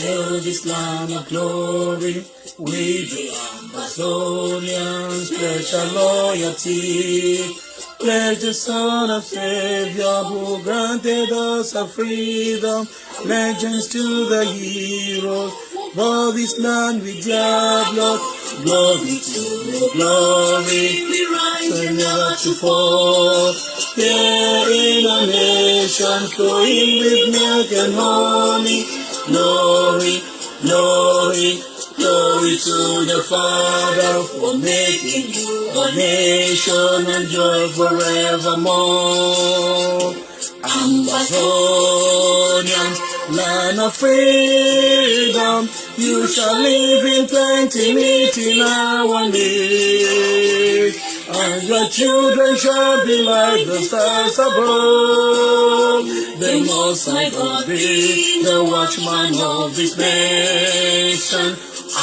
hail this land of glory. With the Ambazonian special loyalty. Pledge the Son of Savior who granted us our freedom. Legends to the heroes. For this land with their blood. Glory to glory. We rise never to fall. Here in a nation flowing with milk and honey. Glory, glory, glory to the Father for making you a nation and joy forevermore. Ambazonians, land of freedom, you shall live in plenty, meeting our needs. And your children shall be like the stars above. The Most High God be the watchman of this nation.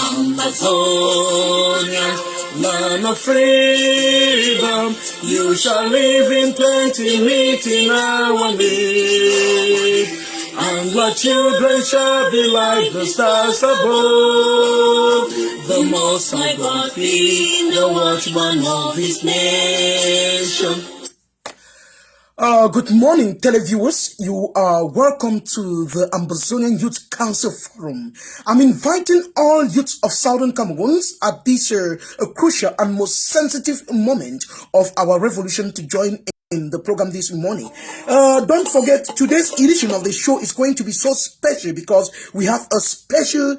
Ambazonians, land of freedom, you shall live in plenty, meeting our needs. And your children shall be like the stars above. The Most High God be the watchman of His nation. Good morning, televiewers. You are welcome to the Ambazonia Youth Council Forum. I'm inviting all youths of Southern Cameroon at this crucial and most sensitive moment of our revolution to join in the program this morning. Don't forget, today's edition of the show is going to be so special because we have a special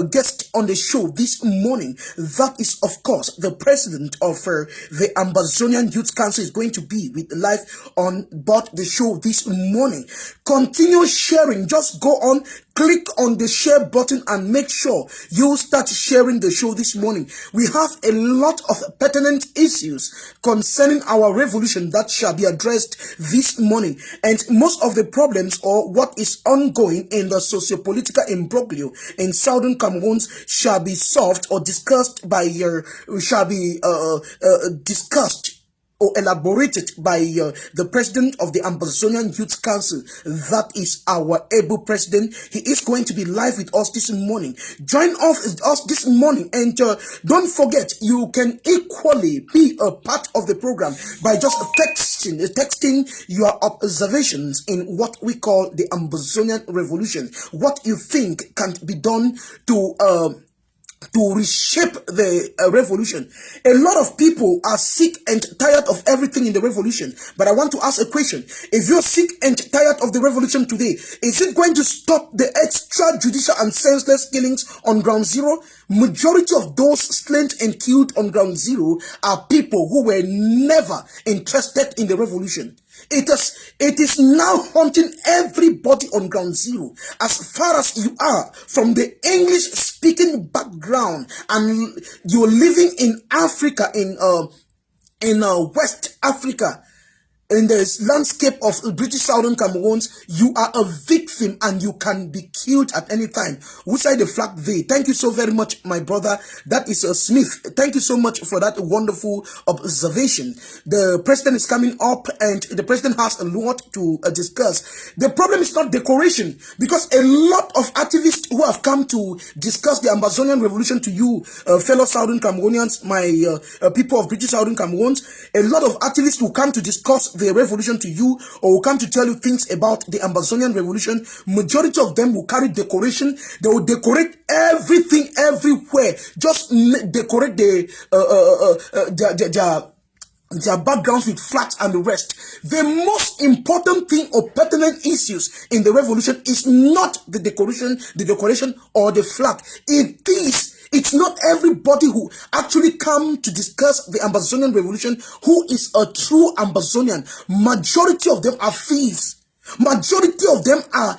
guest on the show this morning. That is, of course, the president of the Ambazonia Youth Council is going to be with live on board the show this morning. Continue sharing. Just go on, click on the share button and make sure you start sharing the show this morning. We have a lot of pertinent issues concerning our revolution that shall be addressed this morning, and most of the problems or what is ongoing in the socio-political imbroglio in Southern Cameroon shall be solved or discussed by discussed or elaborated by the president of the Ambazonia Youth Council. That is our able president. He is going to be live with us this morning. Join us this morning, and don't forget, you can equally be a part of the program by just texting your observations in what we call the Ambazonian revolution. What you think can be done to reshape the revolution. A lot of people are sick and tired of everything in the revolution. But I want to ask a question. If you're sick and tired of the revolution today, is it going to stop the extrajudicial and senseless killings on ground zero? Majority of those slain and killed on ground zero are people who were never interested in the revolution. It is now haunting everybody on ground zero. As far as you are from the English speaking background and you're living in Africa, in West Africa, in the landscape of British Southern Cameroon, you are a victim and you can be killed at any time. Which side the flag they? Thank you so very much, my brother. That is Smith. Thank you so much for that wonderful observation. The president is coming up and the president has a lot to discuss. The problem is not decoration, because a lot of activists who have come to discuss the Ambazonian revolution to you, fellow Southern Cameroonians, my people of British Southern Cameroon, a lot of activists who come to discuss the revolution to you or will come to tell you things about the Ambazonian revolution. Majority of them will carry decoration. They will decorate everything everywhere. Just decorate their backgrounds with flags and the rest. The most important thing or pertinent issues in the revolution is not the decoration or the flag. It's not everybody who actually come to discuss the Ambazonian revolution who is a true Ambazonian. Majority of them are thieves. Majority of them are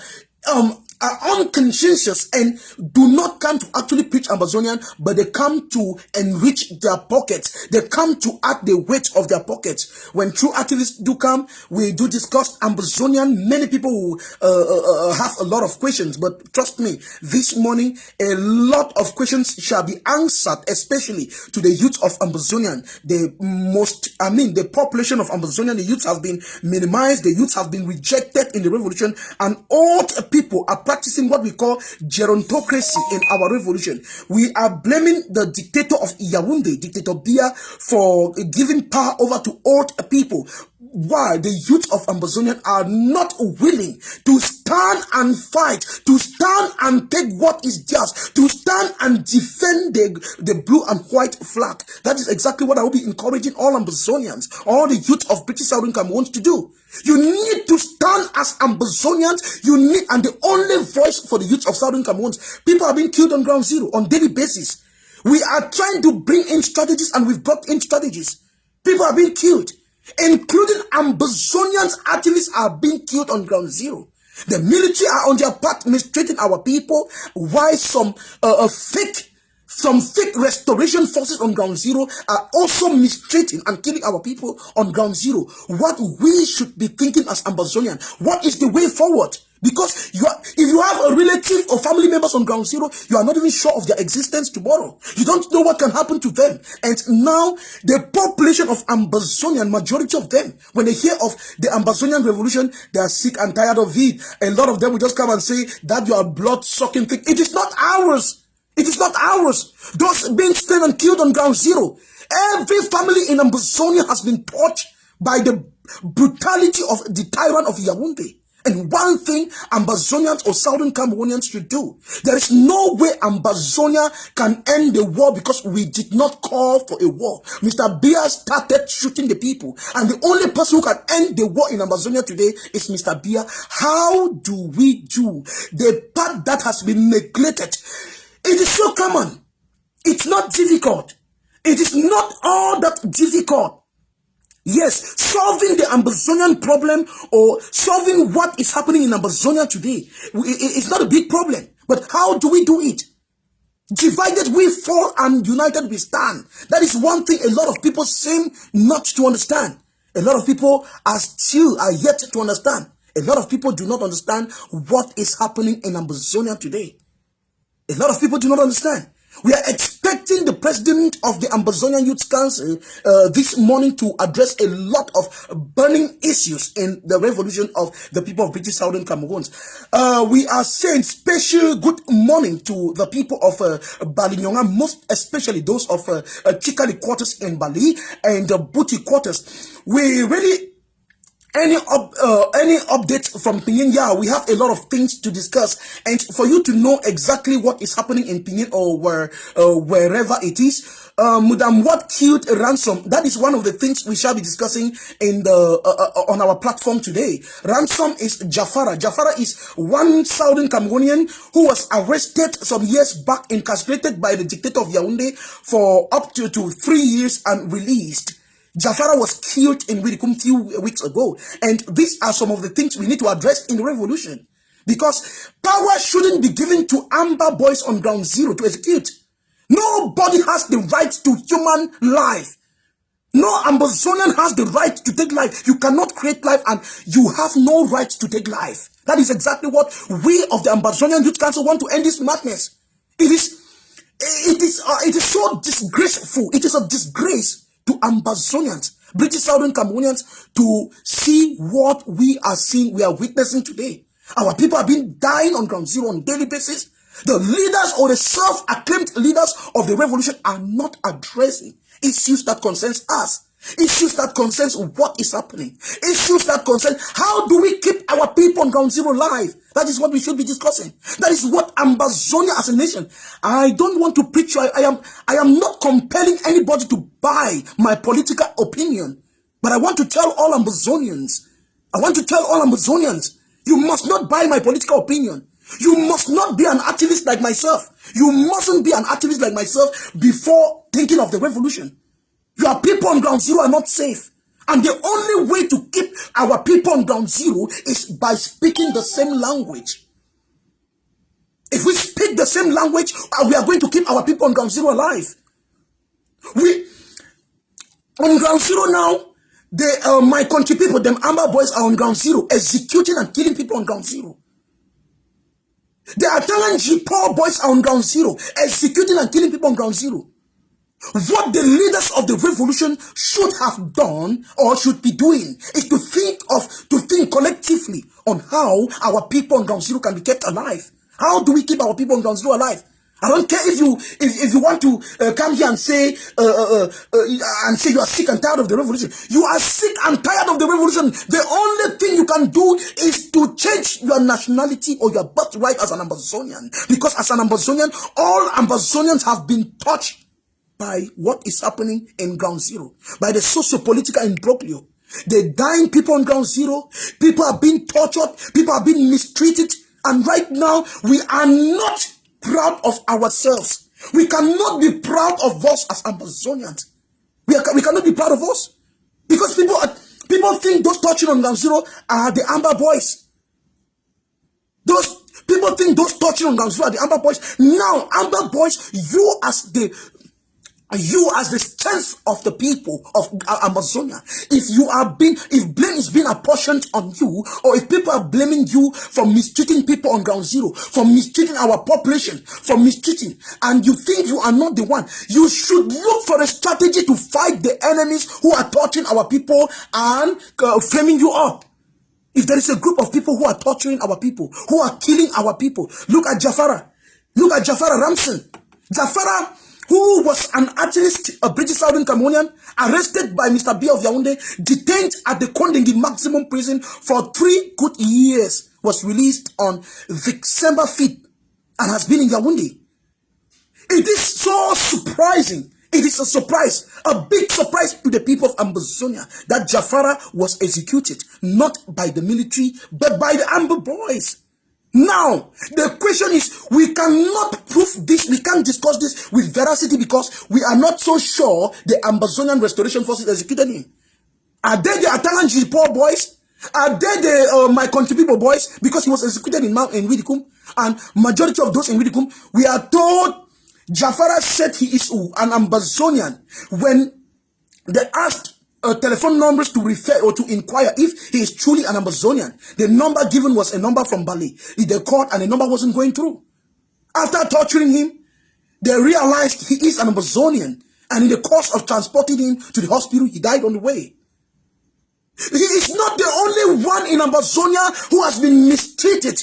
unconscientious and do not come to actually preach Ambazonian, but they come to enrich their pockets. They come to add the weight of their pockets. When true activists do come, we do discuss Ambazonian. Many people will have a lot of questions, but trust me, this morning a lot of questions shall be answered, especially to the youth of Ambazonian. The population of Ambazonian, the youth have been minimized, the youth have been rejected in the revolution, and old people are practicing what we call gerontocracy in our revolution. We are blaming the dictator of Yaoundé, Dictator Biya, for giving power over to old people. Why the youth of Ambazonia are not willing to stand and fight, to stand and take what is theirs, to stand and defend the blue and white flag. That is exactly what I will be encouraging all Ambazonians, all the youth of British Southern Cameroon to do. You need to stand as Ambazonians. You need, and the only voice for the youth of Southern Cameroon. People are being killed on ground zero on daily basis. We are trying to bring in strategies, and we've brought in strategies. People are being killed, including Ambazonians. Activists are being killed on ground zero. The military are on their part mistreating our people, while some fake restoration forces on ground zero are also mistreating and killing our people on ground zero. What we should be thinking as Ambazonian, what is the way forward? Because if you have a relative or family members on ground zero, you are not even sure of their existence tomorrow. You don't know what can happen to them. And now the population of Ambazonian, majority of them, when they hear of the Ambazonian revolution, they are sick and tired of it. A lot of them will just come and say that you are blood-sucking thing. It is not ours. It is not ours. Those being slain and killed on ground zero. Every family in Ambazonia has been touched by the brutality of the tyrant of Yaoundé. And one thing Ambazonians or Southern Cameroonians should do, there is no way Ambazonia can end the war because we did not call for a war. Mr. Biya started shooting the people, and the only person who can end the war in Ambazonia today is Mr. Biya. How do we do the part that has been neglected? It is so common. It's not difficult. It is not all that difficult. Yes, solving the Ambazonian problem or solving what is happening in Ambazonia today is not a big problem. But how do we do it? Divided we fall and united we stand. That is one thing a lot of people seem not to understand. A lot of people are yet to understand. A lot of people do not understand what is happening in Ambazonia today. A lot of people do not understand. We are expecting the president of the Ambazonia Youth Council this morning to address a lot of burning issues in the revolution of the people of British Southern Cameroon. We are saying special good morning to the people of Balinyonga, most especially those of Chikali quarters in Bali and Buti quarters. We really any update from Pinyin? Yeah, we have a lot of things to discuss, and for you to know exactly what is happening in Pinyin or wherever it is, Madam, what killed Ransom? That is one of the things we shall be discussing in the on our platform today. Ransom is Jafara. Jafara is one Southern Cameroonian who was arrested some years back, incarcerated by the dictator of Yaoundé for up to 3 years and released. Jafara was killed in Wirikum few weeks ago. And these are some of the things we need to address in the revolution. Because power shouldn't be given to Amber boys on ground zero to execute. Nobody has the right to human life. No Ambazonian has the right to take life. You cannot create life and you have no right to take life. That is exactly what we of the Ambazonia Youth Council want to end this madness. It is so disgraceful. It is a disgrace to Ambazonians, British Southern Cameroonians, to see what we are seeing, we are witnessing today. Our people are being dying on ground zero on a daily basis. The leaders or the self-acclaimed leaders of the revolution are not addressing issues that concerns us. Issues that concerns what is happening. Issues that concern how do we keep our people on ground zero alive. That is what we should be discussing. That is what Ambazonia as a nation. I don't want to preach. I am not compelling anybody to buy my political opinion. But I want to tell all Ambazonians. You must not buy my political opinion. You must not be an activist like myself. You mustn't be an activist like myself before thinking of the revolution. Your people on ground zero are not safe. And the only way to keep our people on ground zero is by speaking the same language. If we speak the same language, we are going to keep our people on ground zero alive. On ground zero now, my country people, them Amber boys are on ground zero, executing and killing people on ground zero. The Atalanji poor boys are on ground zero, executing and killing people on ground zero. What the leaders of the revolution should have done or should be doing is to think collectively on how our people on ground zero can be kept alive. How do we keep our people on ground zero alive? I don't care if you want to come here and say you are sick and tired of the revolution. You are sick and tired of the revolution. The only thing you can do is to change your nationality or your birthright as an Ambazonian. Because as an Ambazonian, all Ambazonians have been touched by what is happening in ground zero, by the socio-political imbroglio. The dying people on ground zero, people are being tortured, people are being mistreated, and right now we are not proud of ourselves. We cannot be proud of us as Ambazonians. We cannot be proud of us because people think those touching on ground zero are the Amber boys. Those people think those touching on ground zero are the Amber boys. Now, Amber boys, you as the strength of the people of Amazonia, if blame is being apportioned on you, or if people are blaming you for mistreating people on ground zero, for mistreating our population, for mistreating, and you think you are not the one, you should look for a strategy to fight the enemies who are torturing our people and framing you up. If there is a group of people who are torturing our people, who are killing our people, look at Jafara. Look at Jafara Ramson. Jafara, who was an artist, a British Southern Cameroonian, arrested by Mr. B of Yaoundé, detained at the Kondengui maximum prison for 3 good years, was released on December 5th and has been in Yaoundé. It is so surprising. It is a surprise, a big surprise to the people of Ambazonia that Jafara was executed, not by the military, but by the Amber boys. Now, the question is, we cannot prove this, we can't discuss this with veracity because we are not so sure the Ambazonian Restoration Forces executed him. Are they the Atalanji poor boys? Are they the my country people boys? Because he was executed in Widikum, and majority of those in Widikum, we are told Jafara said he is an Ambazonian when they asked telephone numbers to refer or to inquire if he is truly an Ambazonian. The number given was a number from Bali. They called and the number wasn't going through. After torturing him, they realized he is an Ambazonian, and in the course of transporting him to the hospital, he died on the way. He is not the only one in Ambazonia who has been mistreated.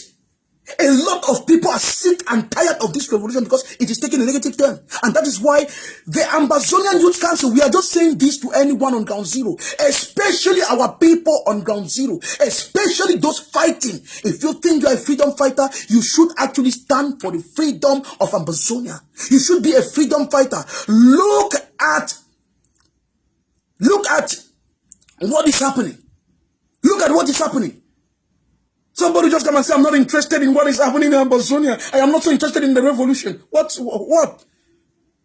A lot of people are sick and tired of this revolution because it is taking a negative turn. And that is why the Ambazonia Youth Council, we are just saying this to anyone on ground zero, especially our people on ground zero, especially those fighting. If you think you are a freedom fighter, you should actually stand for the freedom of Ambazonia. You should be a freedom fighter. Look at what is happening. Look at what is happening. Somebody just come and say, I'm not interested in what is happening in Ambazonia. I am not so interested in the revolution. What?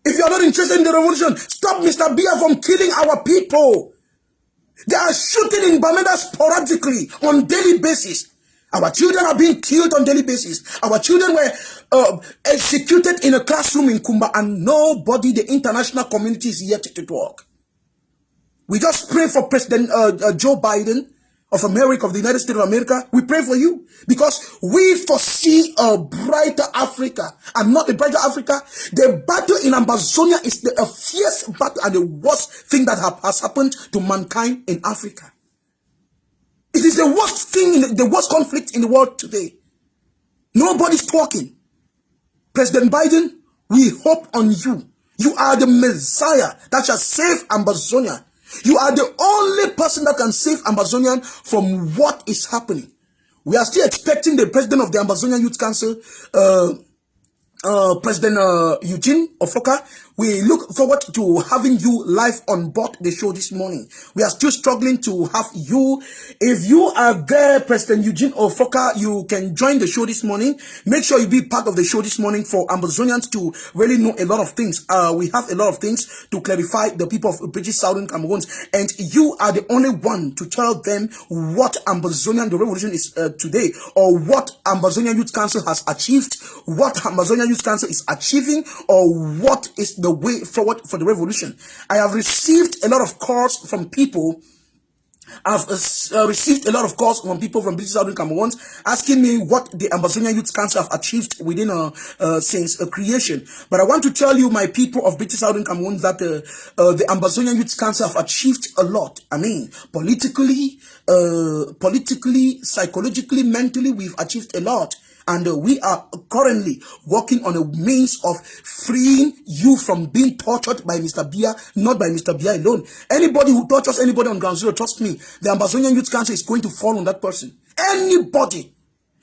If you are not interested in the revolution, stop Mr. Bia from killing our people. They are shooting in Bamenda sporadically on daily basis. Our children are being killed on daily basis. Our children were executed in a classroom in Kumba, and nobody, the international community, is yet to talk. We just pray for President Joe Biden of America, of the United States of America. We pray for you because we foresee a brighter Africa, and not a brighter Africa. The battle in Ambazonia is a fierce battle and the worst thing that has happened to mankind in Africa. It is the worst thing, the worst conflict in the world today. Nobody's talking. President Biden, we hope on you. You are the Messiah that shall save Ambazonia. You are the only person that can save Ambazonian from what is happening. We are still expecting the president of the Ambazonia Youth Council, President Eugene Ufoka. We look forward to having you live on board the show this morning. We are still struggling to have you. If you are there, President Eugene Ufoka, you can join the show this morning. Make sure you be part of the show this morning for Ambazonians to really know a lot of things. We have a lot of things to clarify the people of British Southern Cameroon, and you are the only one to tell them what Ambazonian the revolution is today, or what Ambazonia Youth Council has achieved, what Ambazonia Youth Council is achieving, or what is the way forward for the revolution. I have received a lot of calls from people I've received a lot of calls from people from British Southern Cameroons asking me what the Ambazonia Youth Council have achieved within since creation. But I want to tell you, my people of British Southern Cameroon, that the Ambazonia Youth Council have achieved a lot. I mean, politically, psychologically, mentally, we've achieved a lot. And we are currently working on a means of freeing you from being tortured by Mr. Bia, not by Mr. Bia alone. Anybody who tortures anybody on ground zero, trust me, the Ambazonian Youth Council is going to fall on that person. Anybody,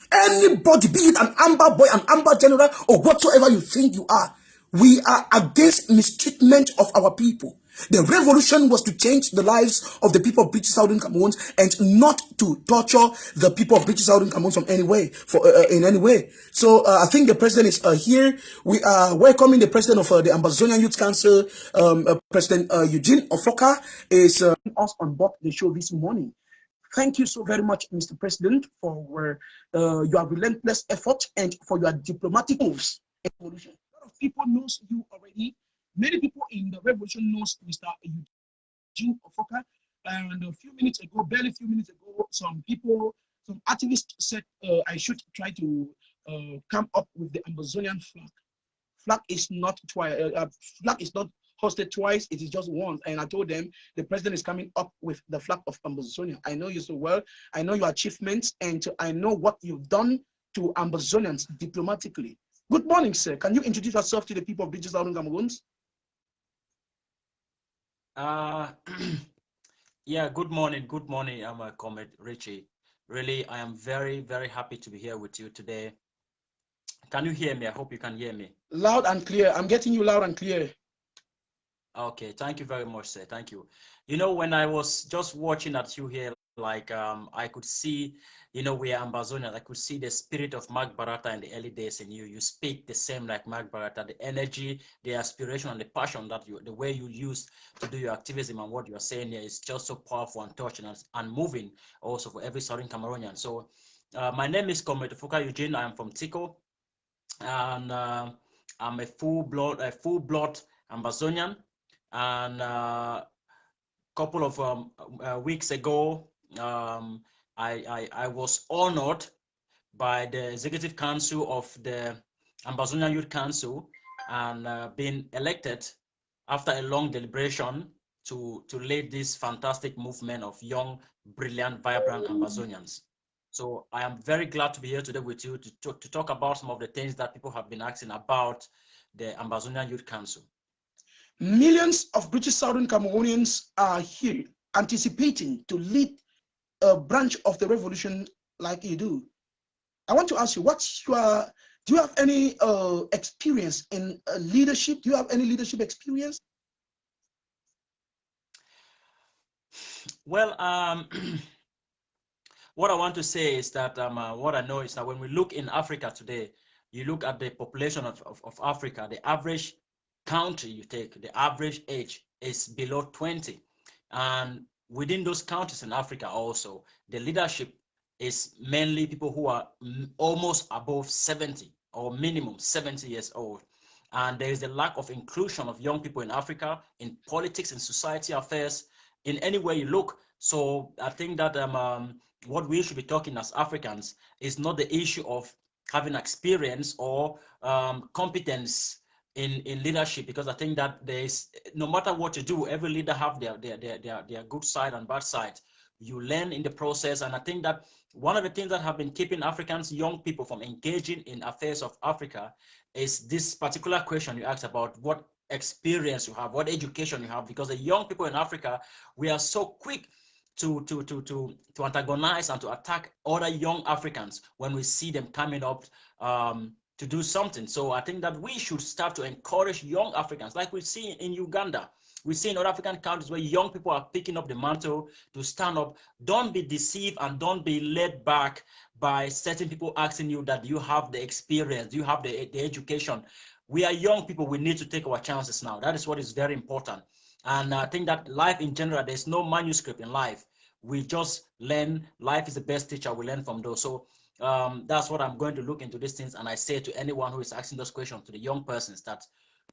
be it an Amber boy, an Amber general, or whatsoever you think you are, we are against mistreatment of our people. The revolution was to change the lives of the people of British Southern Cameroon and not to torture the people of British Southern Cameroon in any way. So I think the president is here. We are welcoming the president of the Ambazonia Youth Council, President Eugene Ufoka, is us on board the show this morning. Thank you so very much, Mr. President, for your relentless effort and for your diplomatic moves. Evolution. A lot of people knows you already. Many people in the revolution knows Mr. Eugene Ufoka. And a few minutes ago, barely a few minutes ago, some activists said I should try to come up with the Ambazonian flag. Flag is not hosted twice, it is just once. And I told them the president is coming up with the flag of Ambazonia. I know you so well. I know your achievements, and I know what you've done to Ambazonians diplomatically. Good morning, sir. Can you introduce yourself to the people of British Southern Cameroons? Yeah, good morning. Good morning. I'm a Comrade Richie. Really, I am very, very happy to be here with you today. Can you hear me? I hope you can hear me. Loud and clear. I'm getting you loud and clear. Okay, thank you very much, sir. Thank you. You know, when I was just watching at you here, like I could see, you know, we are Ambazonians. I could see the spirit of Mark Barata in the early days in you. You speak the same like Mark Barata, the energy, the aspiration, and the passion that the way you use to do your activism and what you are saying here is just so powerful and touching and moving also for every Southern Cameroonian. So my name is Comrade UfokaEugene. I am from Tico, and I'm a full-blood Ambazonian. And couple of weeks ago, I was honored by the Executive Council of the Ambazonia Youth Council and being elected after a long deliberation to lead this fantastic movement of young, brilliant, vibrant Ambazonians. So I am very glad to be here today with you to talk about some of the things that people have been asking about the Ambazonia Youth Council. Millions of British Southern Cameroonians are here anticipating to lead a branch of the revolution like you do. I want to ask you, do you have any experience in leadership? Do you have any leadership experience? Well, what I want to say is that what I know is that when we look in Africa today, you look at the population of Africa, the average country you take, the average age is below 20. And within those countries in Africa also, the leadership is mainly people who are almost above 70 or minimum 70 years old. And there is a lack of inclusion of young people in Africa, in politics, in society affairs, in any way you look. So I think that what we should be talking as Africans is not the issue of having experience or competence in leadership, because I think that there is, no matter what you do, every leader have their good side and bad side. You learn in the process, and I think that one of the things that have been keeping Africans, young people, from engaging in affairs of Africa is this particular question you asked about what experience you have, what education you have, because the young people in Africa, we are so quick to antagonize and to attack other young Africans when we see them coming up to do something. So I think that we should start to encourage young Africans, like we see in Uganda. We see in other African countries where young people are picking up the mantle to stand up. Don't be deceived and don't be led back by certain people asking you that you have the experience, you have the education. We are young people. We need to take our chances now. That is what is very important. And I think that life in general, there's no manuscript in life. We just learn. Life is the best teacher. We learn from those. So that's what I'm going to look into these things. And I say to anyone who is asking those questions, to the young persons, that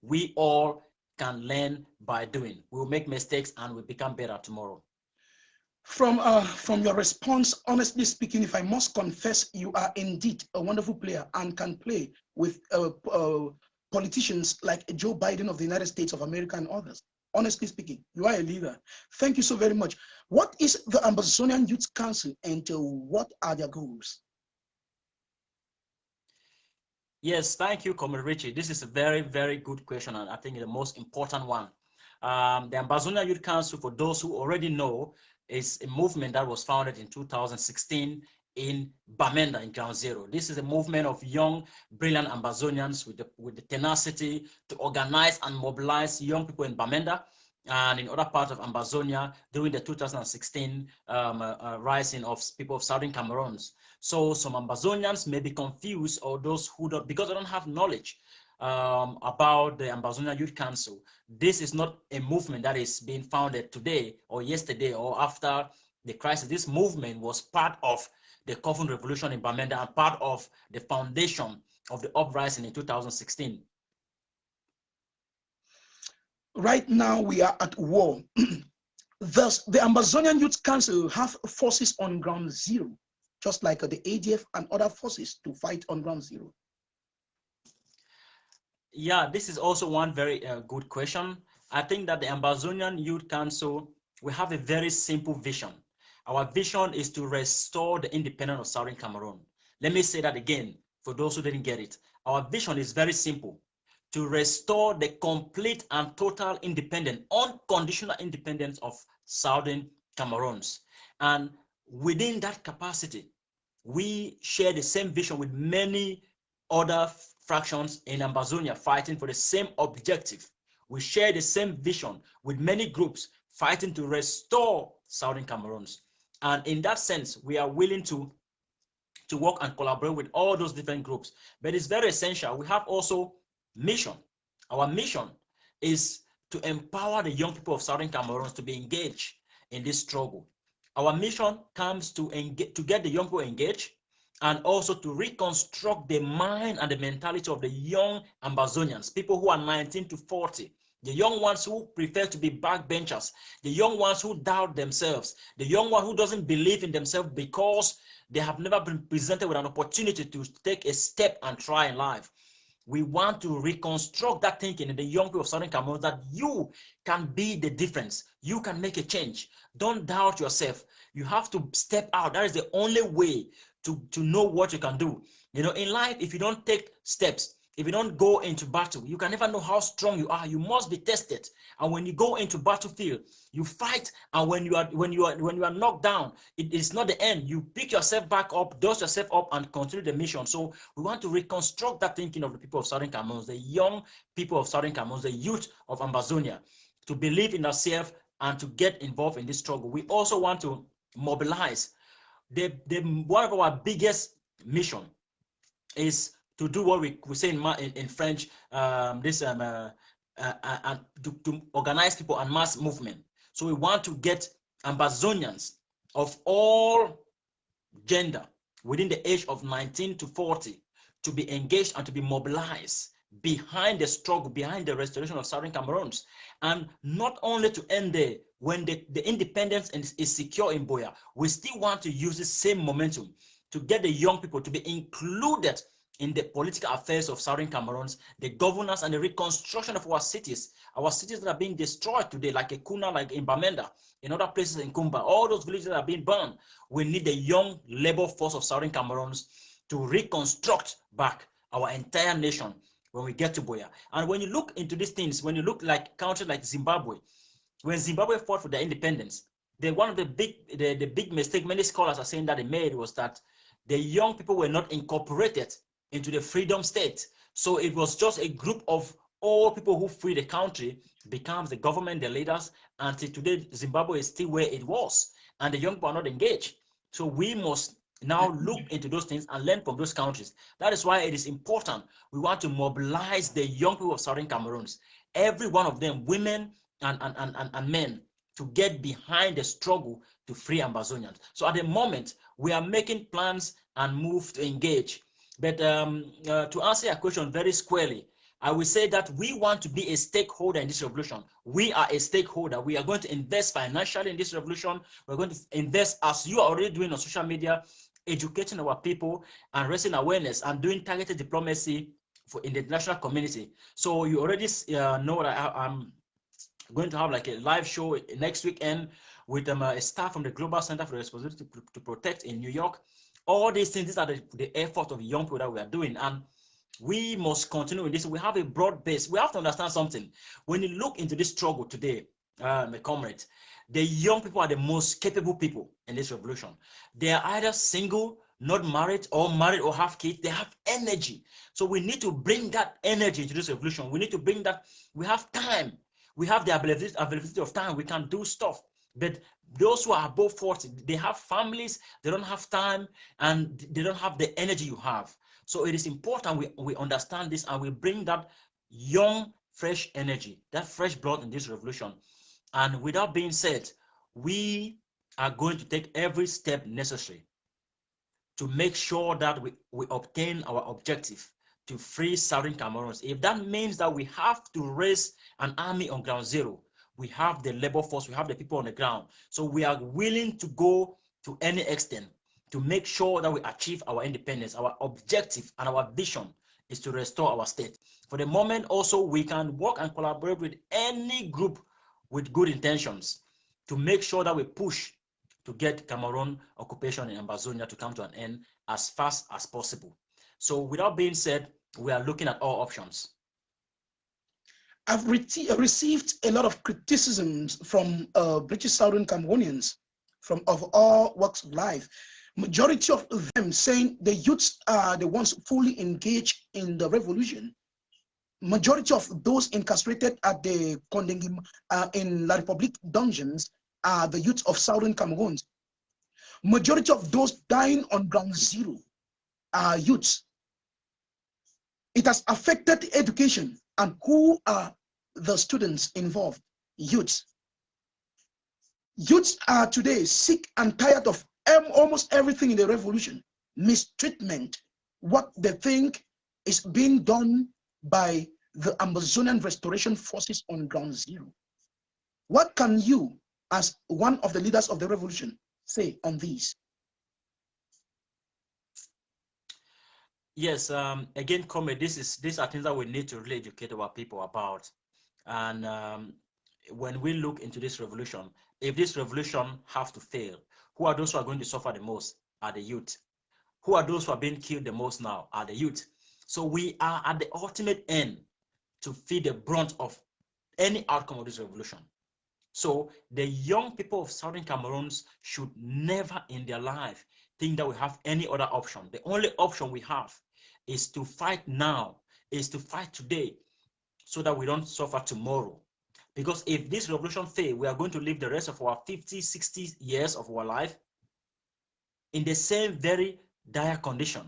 we all can learn by doing. We will make mistakes and we become better tomorrow. From your response, honestly speaking, if I must confess, you are indeed a wonderful player and can play with politicians like Joe Biden of the United States of America and others. Honestly speaking, you are a leader. Thank you so very much. What is the Ambazonian Youth Council and what are their goals? Yes, thank you, Comrade Richie. This is a very, very good question, and I think the most important one. The Ambazonia Youth Council, for those who already know, is a movement that was founded in 2016 in Bamenda, in Ground Zero. This is a movement of young, brilliant Ambazonians with the tenacity to organize and mobilize young people in Bamenda and in other parts of Ambazonia during the 2016 rising of people of Southern Cameroons. So some Ambazonians may be confused, or those who don't, because they don't have knowledge about the Ambazonia Youth Council. This is not a movement that is being founded today or yesterday or after the crisis. This movement was part of the Coffin Revolution in Bamenda and part of the foundation of the uprising in 2016. Right now we are at war. Thus, the Ambazonian Youth Council have forces on ground zero, just like the ADF and other forces to fight on ground zero. Yeah, this is also one very good question. I think that the Ambazonian Youth Council, we have a very simple vision. Our vision is to restore the independence of Southern Cameroon. Let me say that again for those who didn't get it. Our vision is very simple: to restore the complete and total independence, unconditional independence of Southern Cameroons. And within that capacity, we share the same vision with many other fractions in Ambazonia fighting for the same objective. We share the same vision with many groups fighting to restore Southern Cameroons. And in that sense, we are willing to work and collaborate with all those different groups. But it's very essential. We have also mission. Our mission is to empower the young people of Southern Cameroons to be engaged in this struggle. Our mission comes to get the young people engaged, and also to reconstruct the mind and the mentality of the young Ambazonians, people who are 19 to 40, the young ones who prefer to be backbenchers, the young ones who doubt themselves, the young one who doesn't believe in themselves because they have never been presented with an opportunity to take a step and try in life. We want to reconstruct that thinking in the young people of Southern Cameroon, that you can be the difference. You can make a change. Don't doubt yourself. You have to step out. That is the only way to know what you can do. You know, in life, if you don't take steps, if you don't go into battle, you can never know how strong you are. You must be tested. And when you go into battlefield, you fight. And when you are knocked down, it is not the end. You pick yourself back up, dust yourself up, and continue the mission. So we want to reconstruct that thinking of the people of Southern Cameroon, the young people of Southern Cameroon, the youth of Ambazonia, to believe in ourselves and to get involved in this struggle. We also want to mobilize. One of our biggest mission is to do what we say in French, to organize people and mass movement. So we want to get Ambazonians of all gender within the age of 19 to 40 to be engaged and to be mobilized behind the struggle, behind the restoration of Southern Cameroons. And not only to end there, when the independence is secure in Buea, we still want to use the same momentum to get the young people to be included in the political affairs of Southern Cameroons, the governance and the reconstruction of our cities that are being destroyed today, like Ekuna, like in Bamenda, in other places in Kumba, all those villages that are being burned. We need the young labor force of Southern Cameroons to reconstruct back our entire nation when we get to Buea. And when you look into these things, when you look like countries like Zimbabwe, when Zimbabwe fought for their independence, one of the big mistake many scholars are saying that they made was that the young people were not incorporated into the freedom state. So it was just a group of all people who free the country becomes the government, the leaders. Until today, Zimbabwe is still where it was, and the young people are not engaged. So we must now look into those things and learn from those countries. That is why it is important. We want to mobilize the young people of Southern Cameroons, every one of them, women and men, to get behind the struggle to free Ambazonians. So at the moment, we are making plans and move to engage. But to answer your question very squarely, I will say that we want to be a stakeholder in this revolution. We are a stakeholder. We are going to invest financially in this revolution. We're going to invest, as you are already doing on social media, educating our people and raising awareness and doing targeted diplomacy in the international community. So you already know that I'm going to have like a live show next weekend with a staff from the Global Center for the Responsibility to Protect in New York. All these things, these are the effort of young people that we are doing. And we must continue in this. We have a broad base. We have to understand something. When you look into this struggle today, my comrades, the young people are the most capable people in this revolution. They are either single, not married, or have kids. They have energy. So we need to bring that energy into this revolution. We need to bring that. We have time. We have the availability of time. We can do stuff. But those who are above 40, they have families, they don't have time, and they don't have the energy you have. So it is important we understand this and we bring that young, fresh energy, that fresh blood in this revolution. And with that being said, we are going to take every step necessary to make sure that we obtain our objective to free Southern Cameroons. If that means that we have to raise an army on ground zero, we have the labor force, we have the people on the ground. So we are willing to go to any extent to make sure that we achieve our independence. Our objective and our vision is to restore our state. For the moment, also, we can work and collaborate with any group with good intentions to make sure that we push to get Cameroon occupation in Ambazonia to come to an end as fast as possible. So with that being said, we are looking at all options. I've received a lot of criticisms from British Southern Cameroonians of all walks of life. Majority of them saying the youths are the ones fully engaged in the revolution. Majority of those incarcerated at the in La République dungeons are the youths of Southern Cameroon. Majority of those dying on ground zero are youths. It has affected education. And who are the students involved? Youths. Youths are today sick and tired of almost everything in the revolution. Mistreatment, what they think is being done by the Ambazonian restoration forces on ground zero. What can you, as one of the leaders of the revolution, say on these? Yes, again, comrade, these are things that we need to really educate our people about. And when we look into this revolution, if this revolution have to fail, who are those who are going to suffer the most? Are the youth. Who are those who are being killed the most now? Are the youth. So we are at the ultimate end to feel the brunt of any outcome of this revolution. So the young people of Southern Cameroons should never in their life think that we have any other option. The only option we have is to fight now, is to fight today, so that we don't suffer tomorrow. Because if this revolution fails, we are going to live the rest of our 50, 60 years of our life in the same very dire condition.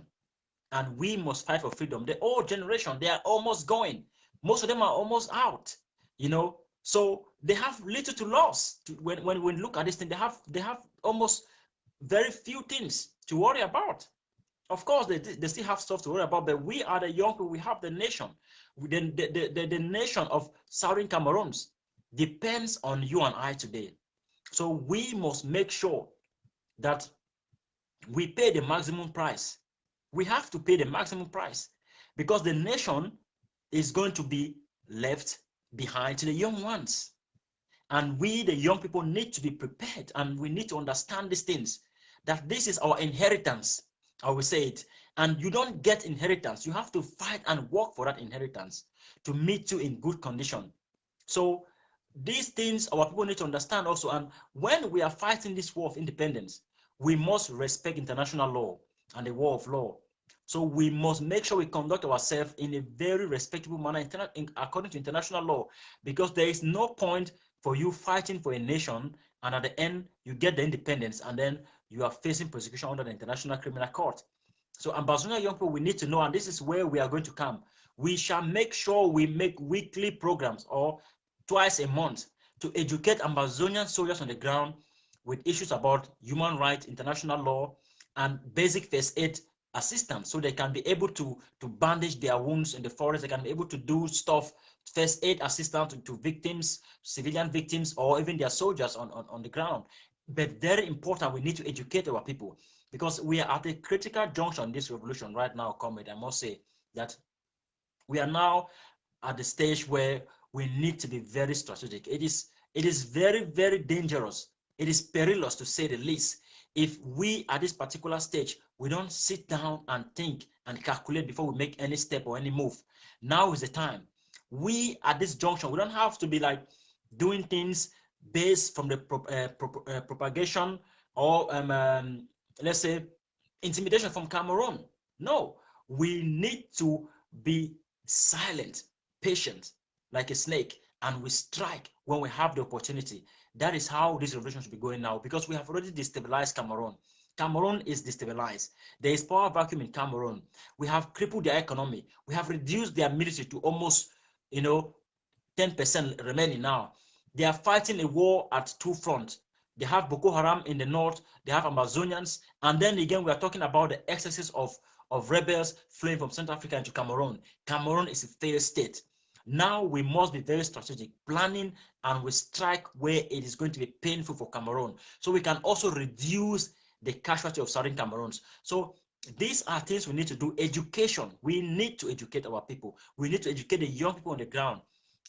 And we must fight for freedom. The old generation, they are almost going. Most of them are almost out, you know. So they have little to lose. When we look at this thing, they have almost very few things to worry about. Of course, they still have stuff to worry about, but we are the young people. We have the nation. The nation of Southern Cameroons depends on you and I today. So we must make sure that we pay the maximum price. We have to pay the maximum price because the nation is going to be left behind to the young ones. And we, the young people, need to be prepared, and we need to understand these things, that this is our inheritance. I will say it. And you don't get inheritance. You have to fight and work for that inheritance to meet you in good condition. So these things our people need to understand also. And when we are fighting this war of independence, we must respect international law and the war of law. So we must make sure we conduct ourselves in a very respectable manner according to international law, because there is no point for you fighting for a nation and at the end you get the independence and then you are facing persecution under the International Criminal Court. So Ambazonia young people, we need to know, and this is where we are going to come. We shall make sure we make weekly programs or twice a month to educate Ambazonian soldiers on the ground with issues about human rights, international law, and basic first aid assistance, so they can be able to bandage their wounds in the forest. They can be able to do stuff, first aid assistance to victims, civilian victims, or even their soldiers on the ground. But very important, we need to educate our people, because we are at a critical junction in this revolution right now, comrade. I must say that we are now at the stage where we need to be very strategic. It is very, very dangerous. It is perilous, to say the least, if we at this particular stage, we don't sit down and think and calculate before we make any step or any move. Now is the time. We at this junction, we don't have to be like doing things based from the propagation or let's say intimidation from Cameroon. No, we need to be silent, patient, like a snake, and we strike when we have the opportunity. That is how this revolution should be going now, because we have already destabilized Cameroon. Cameroon is destabilized. There is power vacuum in Cameroon. We have crippled their economy. We have reduced their military to almost, 10% remaining now. They are fighting a war at two fronts. They have Boko Haram in the north, they have Ambazonians, and then again, we are talking about the excesses of rebels fleeing from Central Africa into Cameroon. Cameroon is a failed state. Now we must be very strategic, planning, and we strike where it is going to be painful for Cameroon, so we can also reduce the casualty of southern Cameroons. So these are things we need to do. Education. We need to educate our people. We need to educate the young people on the ground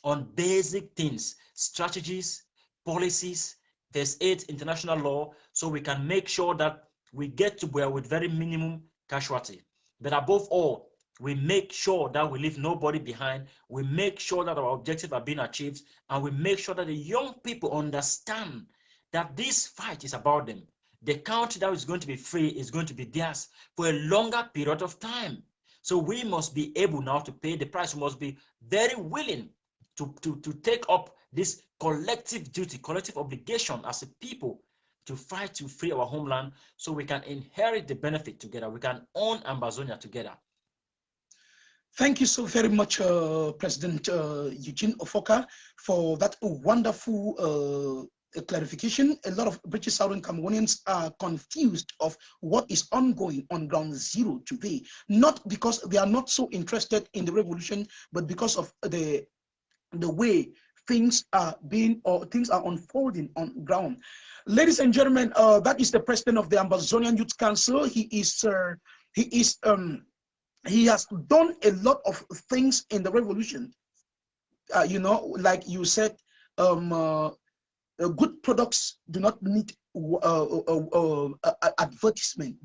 on basic things, strategies, policies, first aid, international law, so we can make sure that we get to where with very minimum casualty. But above all, we make sure that we leave nobody behind. We make sure that our objectives are being achieved, and we make sure that the young people understand that this fight is about them. The country that is going to be free is going to be theirs for a longer period of time. So we must be able now to pay the price. We must be very willing to take up this collective duty, collective obligation as a people to fight to free our homeland, so we can inherit the benefit together. We can own Ambazonia together. Thank you so very much, President Eugene Ufoka, for that wonderful clarification. A lot of British Southern Cameroonians are confused of what is ongoing on ground zero today, not because they are not so interested in the revolution, but because of the way things are being, or things are unfolding on ground. Ladies and gentlemen, that is the president of the Ambazonia Youth Council. He has done a lot of things in the revolution. Like you said, good products do not need advertisement.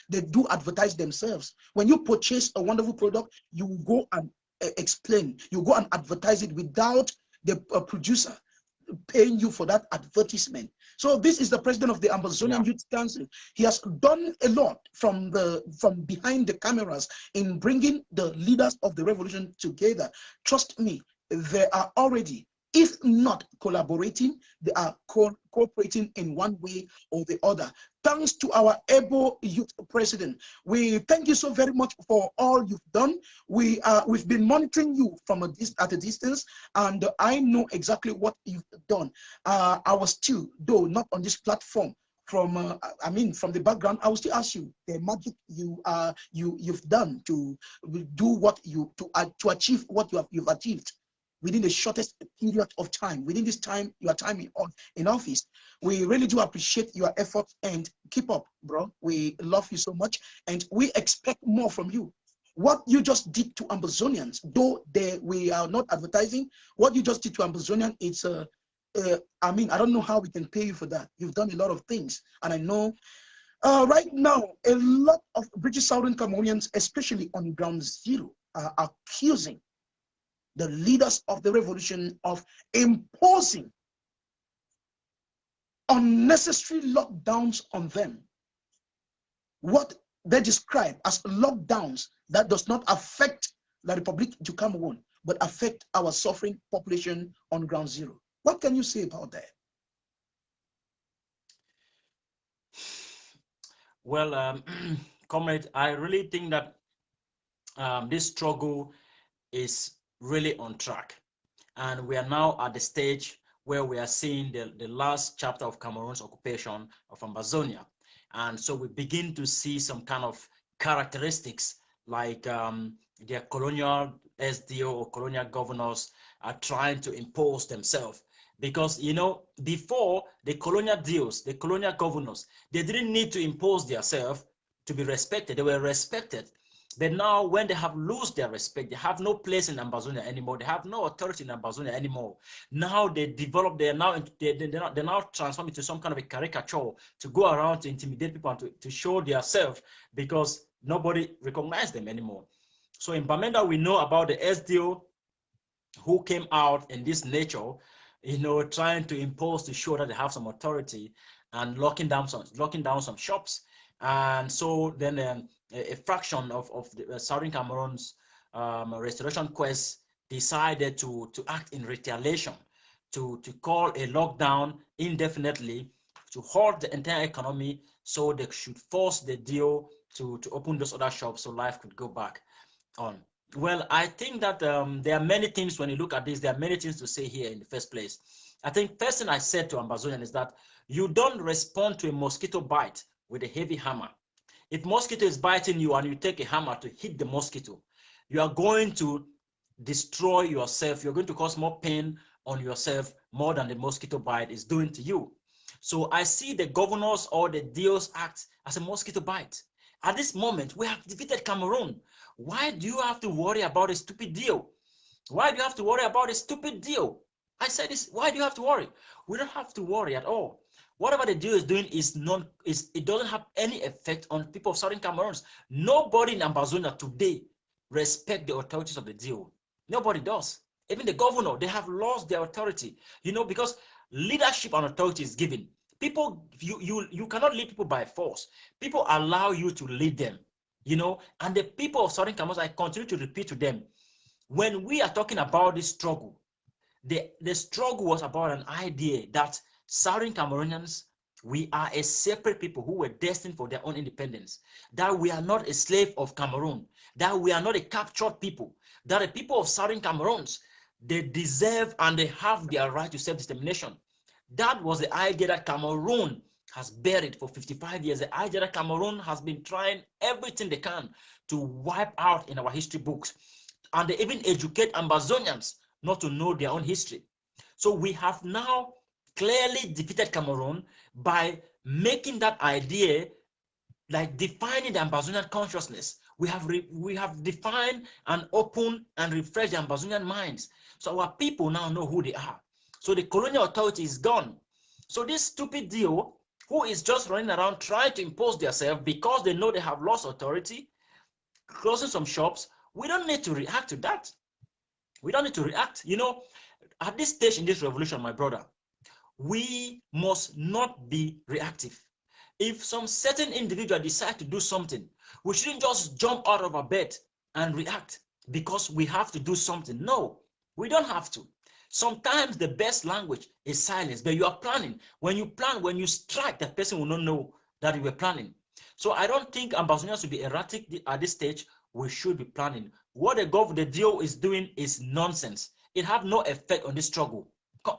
They do advertise themselves. When you purchase a wonderful product, you go and explain, you go and advertise it without the producer paying you for that advertisement. So this is the president of the Ambazonia Youth Council. He has done a lot from behind the cameras in bringing the leaders of the revolution together. Trust me, they are already, if not collaborating, they are cooperating in one way or the other. Thanks to our able youth president. We thank you so very much for all you've done. We've been monitoring you from at a distance, and I know exactly what you've done. I was still, though not on this platform, from the background, I will still ask you the magic you've done to do what to achieve what you've achieved within the shortest period of time, within this time, your time in office. We really do appreciate your efforts, and keep up, bro. We love you so much, and we expect more from you. What you just did to Ambazonians, though we are not advertising, what you just did to Ambazonians, it's I don't know how we can pay you for that. You've done a lot of things, and I know right now a lot of British Southern Cameroonians, especially on ground zero, are accusing the leaders of the revolution of imposing unnecessary lockdowns on them. What they describe as lockdowns that does not affect the Republic du Cameroon, but affect our suffering population on ground zero. What can you say about that? Well, comrade, I really think that this struggle is really on track, and we are now at the stage where we are seeing the last chapter of Cameroon's occupation of Ambazonia, and so we begin to see some kind of characteristics like their colonial SDO or colonial governors are trying to impose themselves. Because, you know, before the colonial deals, the colonial governors, they didn't need to impose themselves to be respected. They were respected. But now when they have lost their respect, they have no place in Ambazonia anymore. They have no authority in Ambazonia anymore. Now they develop, they're now transformed into some kind of a caricature to go around to intimidate people and to show themselves, because nobody recognizes them anymore. So in Bamenda, we know about the SDO who came out in this nature, you know, trying to impose to show that they have some authority and locking down some shops. And so then a fraction of the Southern Cameroon's restoration quest decided to act in retaliation, to call a lockdown indefinitely, to halt the entire economy, so they should force the deal to open those other shops so life could go back on. Well, I think that there are many things when you look at this, there are many things to say here in the first place. I think first thing I said to Ambazonian is that you don't respond to a mosquito bite with a heavy hammer. If mosquito is biting you and you take a hammer to hit the mosquito, you are going to destroy yourself. You're going to cause more pain on yourself more than the mosquito bite is doing to you. So I see the governors or the deals act as a mosquito bite. At this moment, we have defeated Cameroon. Why do you have to worry about a stupid deal? Why do you have to worry about a stupid deal? I said this, why do you have to worry? We don't have to worry at all. Whatever the deal is doing it doesn't have any effect on people of Southern Cameroon. Nobody in Ambazonia today respect the authorities of the deal. Nobody does. Even the governor, they have lost their authority, you know, because leadership and authority is given. People, you cannot lead people by force. People allow you to lead them, you know. And the people of Southern Cameroon, I continue to repeat to them, when we are talking about this struggle, the struggle was about an idea that Southern Cameroonians, we are a separate people who were destined for their own independence, that we are not a slave of Cameroon, that we are not a captured people, that the people of Southern Cameroons, they deserve and they have their right to self-determination. That was the idea that Cameroon has buried for 55 years. The idea that Cameroon has been trying everything they can to wipe out in our history books. And they even educate Ambazonians not to know their own history. So we have now clearly defeated Cameroon by making that idea, like defining the Ambazonian consciousness. We have defined and opened and refreshed the Ambazonian minds. So our people now know who they are. So the colonial authority is gone. So this stupid deal, who is just running around trying to impose themselves because they know they have lost authority, closing some shops, we don't need to react to that. We don't need to react. You know, at this stage in this revolution, my brother, we must not be reactive. If some certain individual decide to do something, we shouldn't just jump out of our bed and react because we have to do something. No, we don't have to. Sometimes the best language is silence, but you are planning. When you plan, when you strike, that person will not know that you were planning. So I don't think Ambazonians should be erratic at this stage. We should be planning. What the deal is doing is nonsense. It have no effect on this struggle.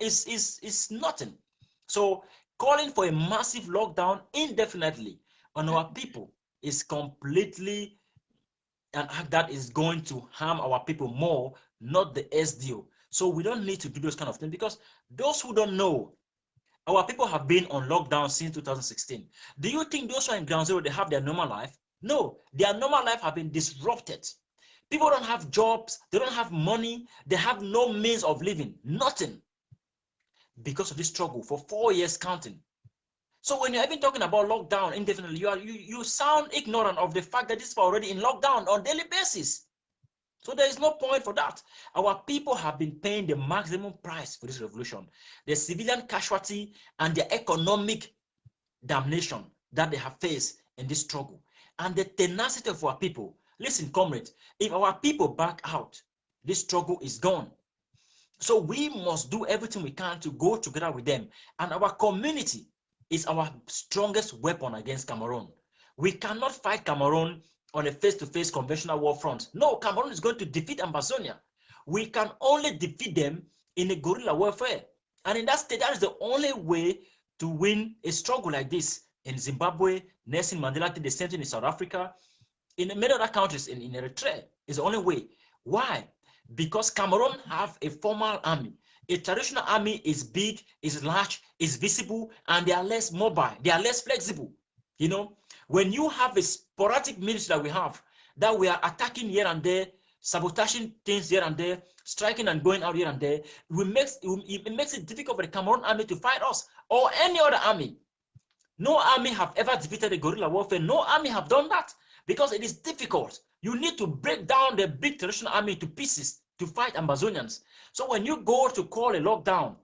It's nothing. So calling for a massive lockdown indefinitely on our people is completely an act that is going to harm our people more, not the SDO. So we don't need to do those kind of things, because those who don't know, our people have been on lockdown since 2016. Do you think those who are in ground zero, they have their normal life? No, their normal life have been disrupted. People don't have jobs, they don't have money, they have no means of living, nothing, because of this struggle for 4 years counting. So when you're even talking about lockdown indefinitely, you sound ignorant of the fact that this is already in lockdown on a daily basis. So there is no point for that. Our people have been paying the maximum price for this revolution, the civilian casualty and the economic damnation that they have faced in this struggle, and the tenacity of our people. Listen, comrades, if our people back out, this struggle is gone. So we must do everything we can to go together with them, and our community is our strongest weapon against Cameroon. We cannot fight Cameroon on a face-to-face conventional war front. No, Cameroon is going to defeat Ambazonia. We can only defeat them in a guerrilla warfare. And in that state, that is the only way to win a struggle like this. In Zimbabwe, Nelson Mandela did the same thing in South Africa. in many other countries, in Eritrea, is the only way. Why? Because Cameroon have a formal army. A traditional army is big, is large, is visible, and they are less mobile. They are less flexible. You know, when you have a sporadic military that we have, that we are attacking here and there, sabotaging things here and there, striking and going out here and there, it makes it difficult for the Cameroon army to fight us or any other army. No army have ever defeated a guerrilla warfare. No army have done that because it is difficult. You need to break down the big traditional army to pieces to fight Ambazonians. So when you go to call a lockdown,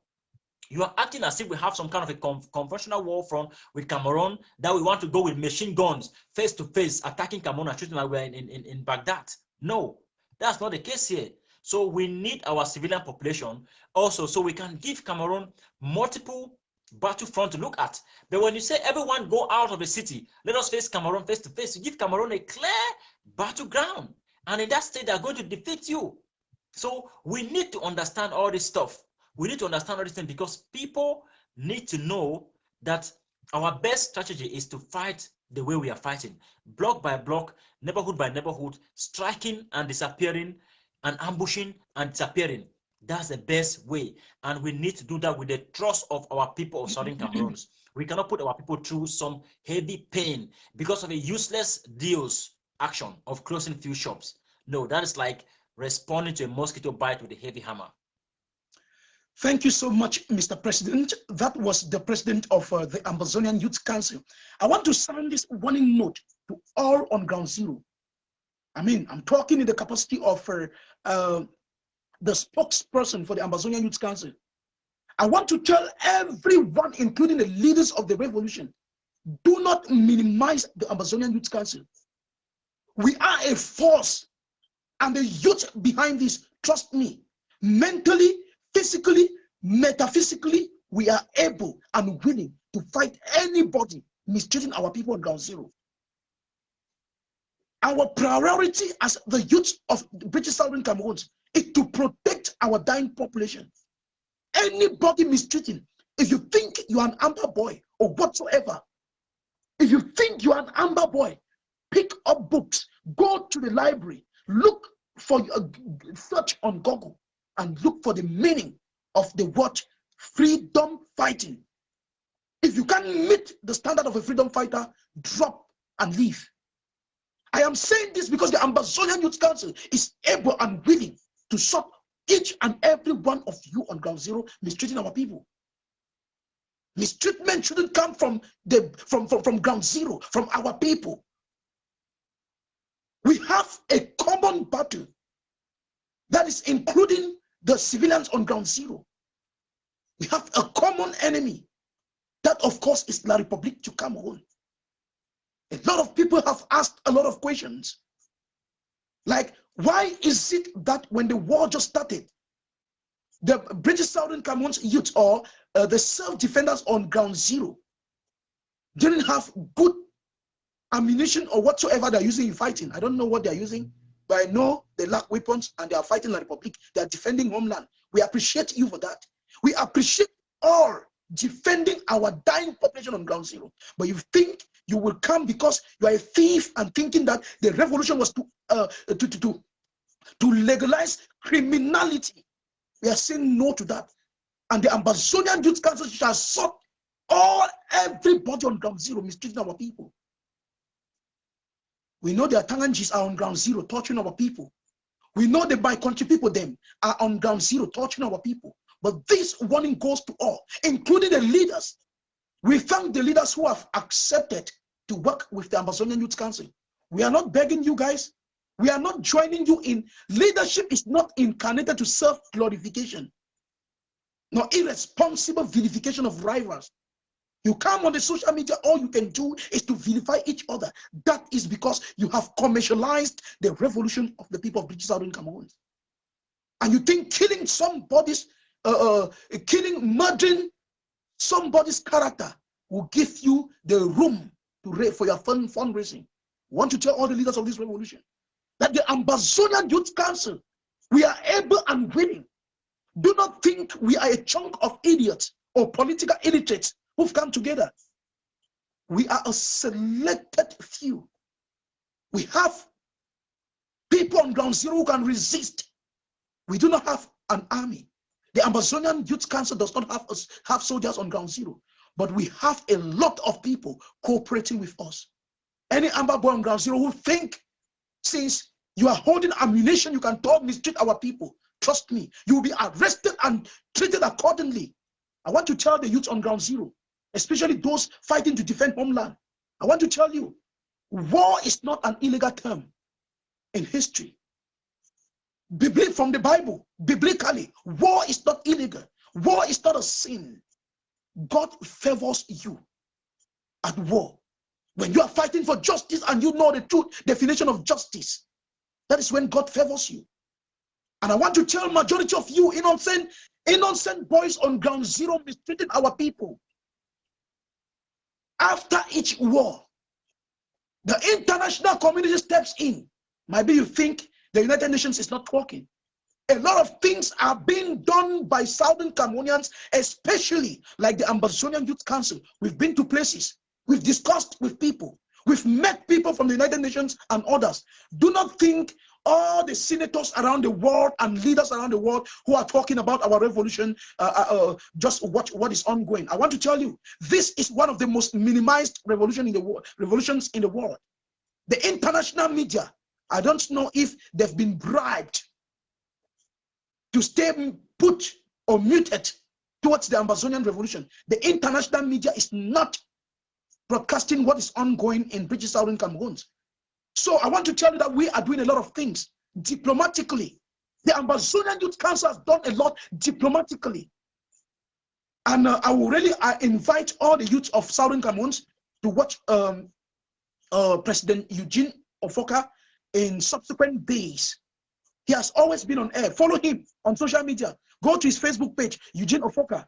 you are acting as if we have some kind of a conventional war front with Cameroon, that we want to go with machine guns face to face, attacking Cameroon and shooting like we're in Baghdad. No, that's not the case here. So we need our civilian population also, so we can give Cameroon multiple battlefront to look at. But when you say everyone go out of the city, let us face Cameroon face to face, you give Cameroon a clear battleground, and in that state they are going to defeat you. So we need to understand all this stuff. We need to understand all these things because people need to know that our best strategy is to fight the way we are fighting, block by block, neighborhood by neighborhood, striking and disappearing and ambushing and disappearing. That's the best way, and we need to do that with the trust of our people of Southern Cameroons. We cannot put our people through some heavy pain because of a useless deals action of closing few shops. No, that is like responding to a mosquito bite with a heavy hammer. Thank you so much, Mr. President. That was the president of the Ambazonian Youth Council. I want to send this warning note to all on ground zero. I mean, I'm talking in the capacity of the spokesperson for the Ambazonia Youth Council. I want to tell everyone, including the leaders of the revolution, do not minimize the Ambazonian Youth Council. We are a force, and the youth behind this, trust me, mentally, physically, metaphysically, we are able and willing to fight anybody mistreating our people on ground zero. Our priority as the youth of British Southern Cameroon is to protect our dying population. Anybody mistreating, if you think you are an amber boy or whatsoever, if you think you are an amber boy, pick up books, go to the library, look for search on Google and look for the meaning of the word freedom fighting. If you can't meet the standard of a freedom fighter, drop and leave. I am saying this because the Ambazonia Youth Council is able and willing to stop each and every one of you on ground zero mistreating our people. Mistreatment shouldn't come from ground zero, from our people. We have a common battle that is including the civilians on ground zero. We have a common enemy. That, of course, is La République du Cameroun. A lot of people have asked a lot of questions. Like, why is it that when the war just started, the British Southern Cameroon's youth or the self-defenders on ground zero didn't have good ammunition or whatsoever they're using in fighting? I don't know what they're using, but I know they lack weapons and they are fighting La République. They are defending homeland. We appreciate you for that. We appreciate all defending our dying population on ground zero. But you think you will come because you are a thief and thinking that the revolution was to legalize criminality. We are saying no to that. And the Ambazonia Youth Council shall sort everybody on ground zero mistreating our people. We know the Atangangis are on ground zero torturing our people. We know the my country people them are on ground zero torturing our people. But this warning goes to all, including the leaders. We thank the leaders who have accepted to work with the Ambazonia Youth Council. We are not begging you guys. We are not joining you in. Leadership is not incarnated to self-glorification, nor irresponsible vilification of rivals. You come on the social media, all you can do is to vilify each other. That is because you have commercialized the revolution of the people of British Southern Cameroon. And you think killing somebody's, murdering somebody's character will give you the room to for your fundraising. I want to tell all the leaders of this revolution that the Ambazonia Youth Council, we are able and willing. Do not think we are a chunk of idiots or political illiterates who've come together. We are a selected few. We have people on ground zero who can resist. We do not have an army. The Ambazonian Youth Council does not have soldiers on ground zero, but we have a lot of people cooperating with us. Any Amber boy on ground zero who think since you are holding ammunition, you can mistreat our people, trust me, you will be arrested and treated accordingly. I want to tell the youth on ground zero, especially those fighting to defend homeland, I want to tell you, war is not an illegal term in history. From the Bible, biblically, war is not illegal. War is not a sin. God favors you at war. When you are fighting for justice and you know the true definition of justice, that is when God favors you. And I want to tell majority of you innocent boys on ground zero mistreating our people. After each war, the international community steps in. Maybe you think the United Nations is not working. A lot of things are being done by Southern Cameroonians, especially like the Ambazonia Youth Council. We've been to places. We've discussed with people. We've met people from the United Nations and others. Do not think all the senators around the world and leaders around the world who are talking about our revolution just watch what is ongoing. I want to tell you, this is one of the most minimized revolutions in the world. The international media, I don't know if they've been bribed to stay put or muted towards the Ambazonian revolution. The international media is not broadcasting what is ongoing in British Southern Cameroon. So I want to tell you that we are doing a lot of things diplomatically. The Ambazonia Youth Council has done a lot diplomatically. And I will really invite all the youths of Southern Cameroon to watch President Eugene Ufoka in subsequent days. He has always been on air. Follow him on social media. Go to his Facebook page, Eugene Ufoka.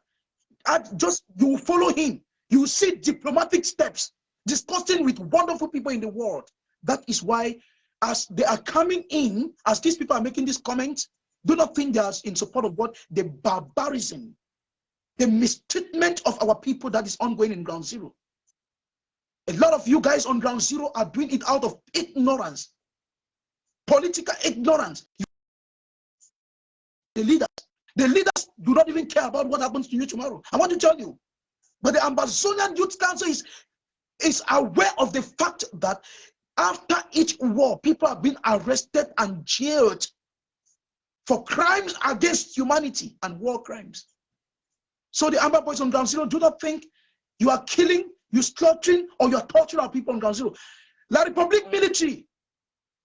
You will follow him. You will see diplomatic steps, discussing with wonderful people in the world. That is why, as they are coming in, as these people are making these comments, do not think they are in support of what? The barbarism, the mistreatment of our people that is ongoing in ground zero. A lot of you guys on ground zero are doing it out of ignorance, political ignorance. The leaders do not even care about what happens to you tomorrow. I want to tell you, but the Ambazonia Youth Council is aware of the fact that after each war, people have been arrested and jailed for crimes against humanity and war crimes. So the Amber boys on ground zero, do not think you are killing, you slaughtering, or you are torturing our people on ground zero. La Republic military,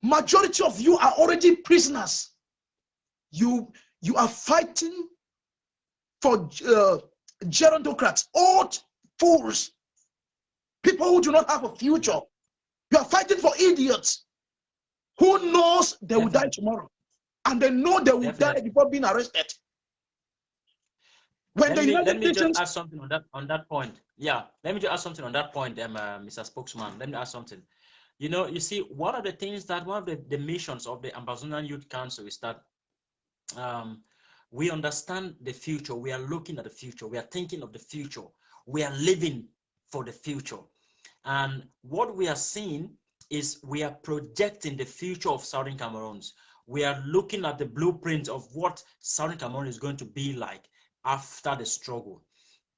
majority of you are already prisoners. You are fighting for gerontocrats, old fools, people who do not have a future. You are fighting for idiots who knows they will die tomorrow, and they know they will die before being arrested. Let me just add something on that point. Yeah, let me just add something on that point, Mr. Spokesman. Let me add something. You see, one of the missions of the Ambazonia Youth Council is that we understand the future. We are looking at the future. We are thinking of the future. We are living for the future. And what we are seeing is we are projecting the future of Southern Cameroons. We are looking at the blueprint of what Southern Cameroon is going to be like after the struggle.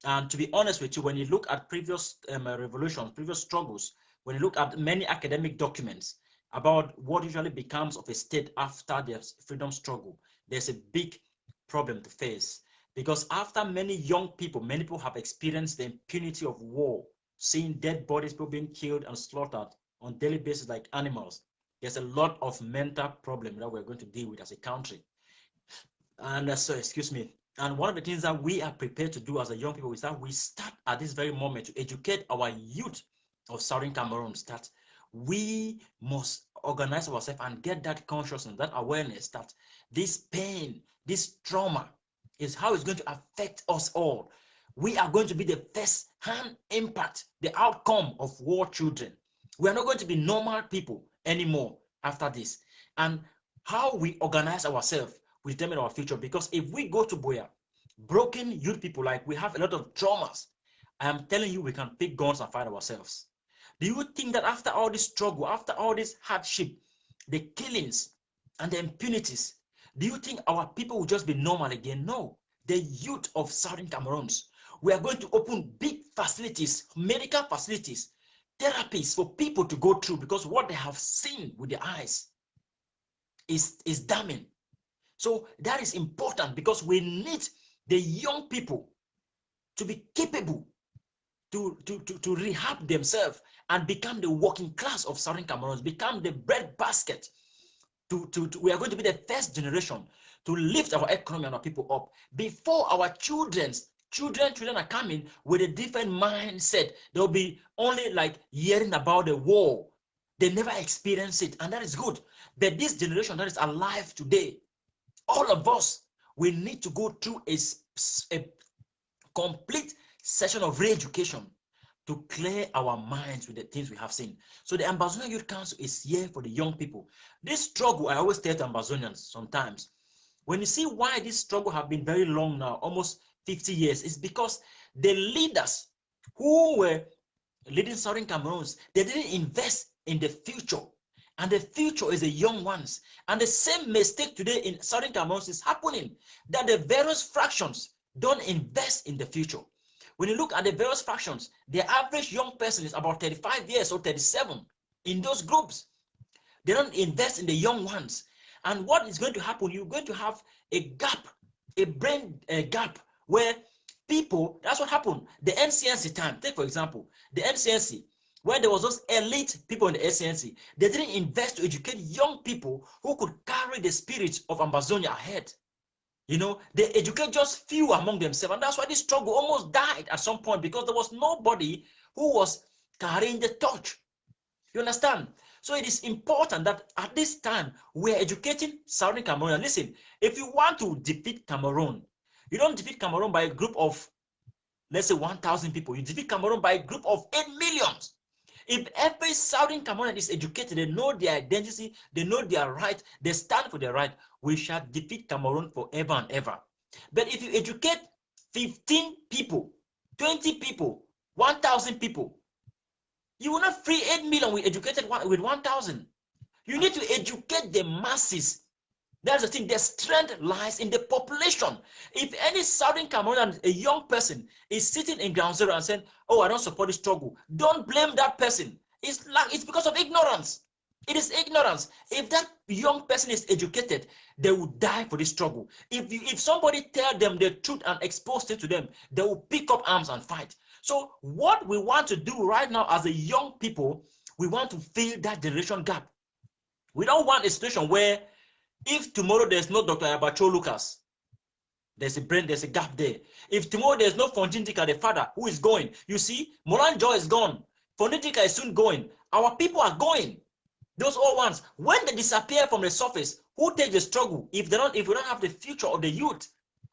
And to be honest with you, when you look at previous revolutions, previous struggles, when you look at many academic documents about what usually becomes of a state after the freedom struggle, there's a big problem to face. Because after many people have experienced the impunity of war, seeing dead bodies, people being killed and slaughtered on a daily basis like animals, there's a lot of mental problem that we're going to deal with as a country. And and one of the things that we are prepared to do as a young people is that we start at this very moment to educate our youth of Southern Cameroon that we must organize ourselves and get that consciousness, that awareness that this pain, this trauma is how it's going to affect us all. We are going to be the first-hand impact, the outcome of war children. We are not going to be normal people anymore after this. And how we organize ourselves will determine our future. Because if we go to Boya, broken youth people, like we have a lot of traumas, I am telling you, we can pick guns and fight ourselves. Do you think that after all this struggle, after all this hardship, the killings and the impunities, do you think our people will just be normal again? No. The youth of Southern Cameroons, we are going to open big facilities, medical facilities, therapies for people to go through, because what they have seen with their eyes is damning. So that is important, because we need the young people to be capable to rehab themselves and become the working class of Southern Cameroons, become the bread basket. We are going to be the first generation to lift our economy and our people up before our children are coming with a different mindset. They'll be only like hearing about the war. They never experience it, and that is good. But this generation that is alive today, all of us, we need to go through a complete session of re-education to clear our minds with the things we have seen. So the Ambazonia Youth Council is here for the young people. This struggle, I always tell to Ambazonians sometimes, when you see why this struggle have been very long now, almost 50 years, it's because the leaders who were leading Southern Cameroons, they didn't invest in the future. And the future is the young ones. And the same mistake today in Southern Cameroons is happening, that the various fractions don't invest in the future. When you look at the various fractions, the average young person is about 35 years or 37 in those groups. They don't invest in the young ones. And what is going to happen? You're going to have a gap, a brain gap, where people, that's what happened. The NCNC time, take for example, the NCNC, where there was those elite people in the NCNC, they didn't invest to educate young people who could carry the spirit of Ambazonia ahead. You know, they educate just few among themselves, and that's why this struggle almost died at some point, because there was nobody who was carrying the torch. You understand? So it is important that at this time we are educating Southern Cameroon. Listen, if you want to defeat Cameroon, you don't defeat Cameroon by a group of, let's say, 1,000 people. You defeat Cameroon by a group of 8 million. If every Southern Cameroonian is educated, they know their identity, they know their right, they stand for their right, we shall defeat Cameroon forever and ever. But if you educate 15 people, 20 people, 1,000 people, you will not free 8 million with educated with 1,000. You need to educate the masses. That's the thing. The strength lies in the population. If any Southern Cameroonian, a young person, is sitting in ground zero and saying, "Oh, I don't support the struggle," don't blame that person. It's because of ignorance. It is ignorance. If that young person is educated, they will die for this struggle. If somebody tell them the truth and expose it to them, they will pick up arms and fight. So what we want to do right now as a young people, we want to fill that generation gap. We don't want a situation where if tomorrow there's no Dr. Abacho Lucas, there's a gap there. If tomorrow there's no Fontintika, the father, who is going? You see, Moran Joy is gone. Fontintika is soon going. Our people are going. Those old ones, when they disappear from the surface, who takes the struggle? If we don't have the future of the youth,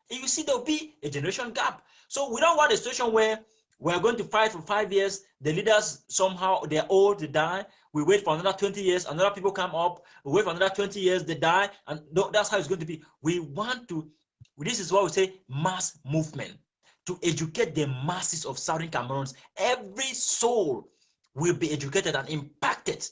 you see there'll be a generation gap. So we don't want a situation where we're going to fight for 5 years. The leaders somehow they're old, they die. We wait for another 20 years, another people come up. We wait for another 20 years, they die, and that's how it's going to be. We want to. This is why we say mass movement, to educate the masses of Southern Cameroons. Every soul will be educated and impacted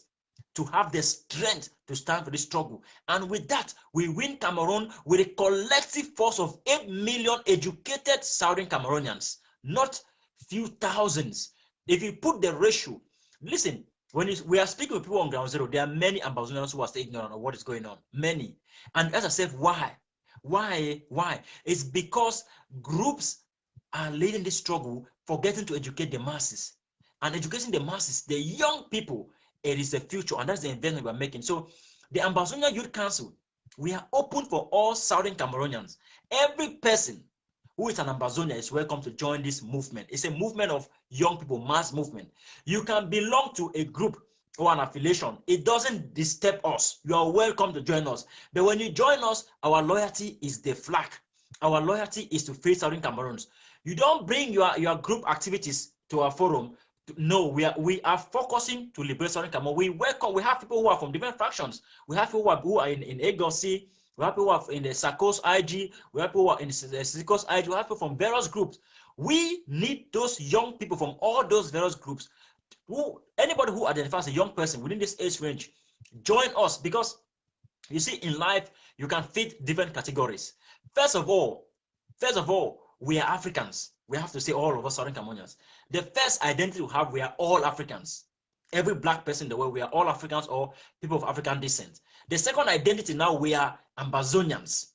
to have the strength to stand for this struggle. And with that, we win Cameroon with a collective force of 8 million educated Southern Cameroonians, not few thousands. If you put the ratio, listen, when we are speaking with people on ground zero, there are many Ambazonians who are still ignorant of what is going on. Many. And as I said, why? Why? It's because groups are leading this struggle, forgetting to educate the masses. And educating the masses, the young people, it is the future, and that's the investment we're making. So the Ambazonia Youth Council, we are open for all Southern Cameroonians. Every person who is an Ambazonia is welcome to join this movement. It's a movement of young people, mass movement. You can belong to a group or an affiliation. It doesn't disturb us. You are welcome to join us. But when you join us, our loyalty is the flag. Our loyalty is to free Southern Cameroons. You don't bring your group activities to our forum. No, we are focusing to liberate Southern Cameroon. We have people who are from different factions. We have people who are in Egosi. We have people who are in the Sarkos IG. We have people who are in the Sikos IG. We have people from various groups. We need those young people from all those various groups Anybody who identifies a young person within this age range, join us, because you see, in life, you can fit different categories. First of all, we are Africans. We have to say all of us Southern Cameroonians. The first identity we have, we are all Africans. Every black person in the world, we are all Africans or people of African descent. The second identity now, we are Ambazonians.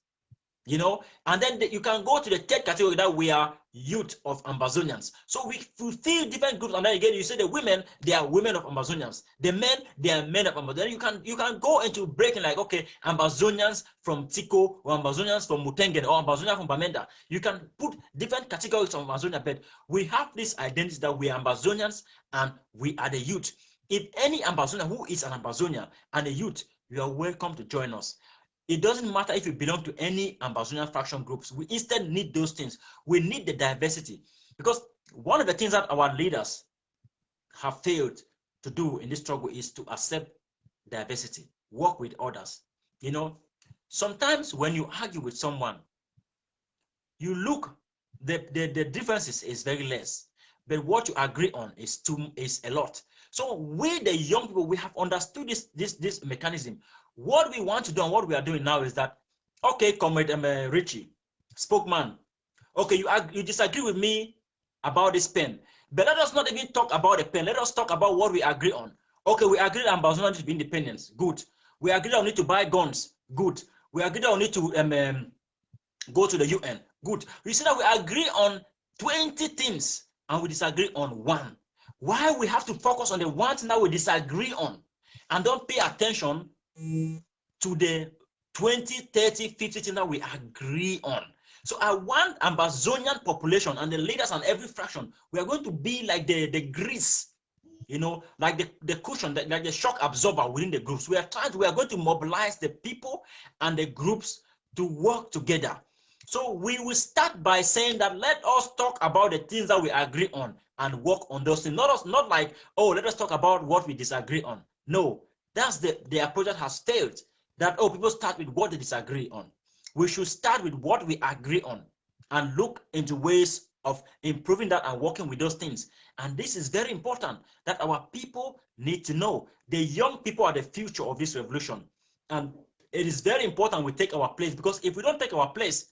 You know, and then you can go to the third category that we are youth of Ambazonians. So we fulfill different groups, and then again you say the women, they are women of Ambazonians. The men, they are men of Ambazonians. You can go into breaking like, okay, Ambazonians from Tiko, or Ambazonians from Mutengen, or Ambazonians from Bamenda. You can put different categories of Ambazonia, but we have this identity that we are Ambazonians and we are the youth. If any Ambazonian who is an Ambazonia and a youth, you are welcome to join us. It doesn't matter if you belong to any Ambazonian faction groups. We instead need those things. We need the diversity, because one of the things that our leaders have failed to do in this struggle is to accept diversity, work with others. You know, sometimes when you argue with someone, you look, the differences is very less, but what you agree on is a lot. So we, the young people, we have understood this mechanism. What we want to do and what we are doing now is that, okay, Comrade Richie, spokesman, okay, you disagree with me about this pen, but let us not even talk about the pen. Let us talk about what we agree on. Okay, we agree that Ambazonia needs to be independence. Good. We agree that we need to buy guns. Good. We agree that we need to go to the UN. Good. We see that we agree on 20 things and we disagree on one. Why we have to focus on the one thing that we disagree on and don't pay attention to the 20, 30, 50 things that we agree on? So I want Ambazonian population and the leaders and every fraction, we are going to be like the grease, you know, like the cushion, like the shock absorber within the groups. We are going to mobilize the people and the groups to work together. So we will start by saying that let us talk about the things that we agree on and work on those things. Not like, oh, let us talk about what we disagree on. No, that's the approach that has failed. That, oh, people start with what they disagree on. We should start with what we agree on and look into ways of improving that and working with those things. And this is very important that our people need to know. The young people are the future of this revolution. And it is very important we take our place, because if we don't take our place,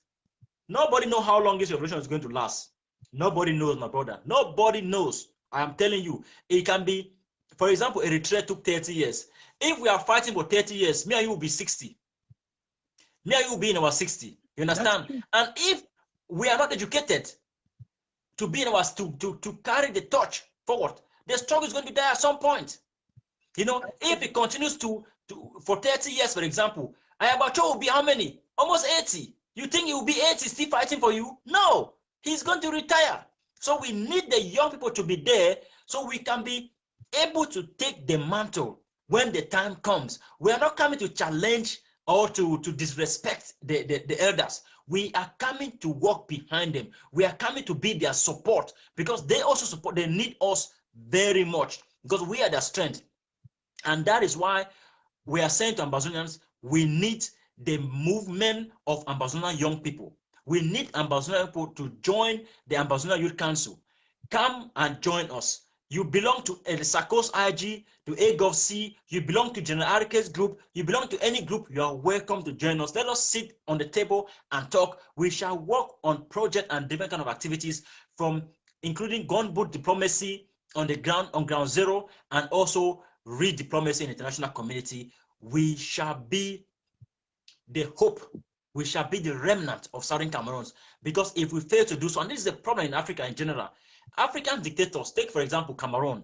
nobody knows how long this revolution is going to last. Nobody knows, my brother. Nobody knows. I am telling you, it can be, for example, Eritrea took 30 years. If we are fighting for 30 years, me and you will be 60. Me and you will be in our 60. You understand? And if we are not educated to be in our to carry the torch forward, the struggle is going to die at some point. You know, if it continues for 30 years, for example, Ayabacho will be how many? Almost 80. You think he will be 80 still fighting for you? No, he's going to retire. So we need the young people to be there so we can be able to take the mantle when the time comes. We are not coming to challenge or to disrespect the elders. We are coming to walk behind them. We are coming to be their support, because they also support, they need us very much, because we are their strength. And that is why we are saying to Ambazonians, we need the movement of Ambazonia young people. We need Ambazonia people to join the Ambazonia Youth Council. Come and join us. You belong to the SACOS IG, to AGovC, you belong to General Arike's group, you belong to any group, you are welcome to join us. Let us sit on the table and talk. We shall work on project and different kind of activities, from including gun boot diplomacy on the ground, on ground zero, and also re-diplomacy in the international community. We shall be the hope. We shall be the remnant of Southern Cameroons, because if we fail to do so, and this is a problem in Africa in general, African dictators, take for example Cameroon,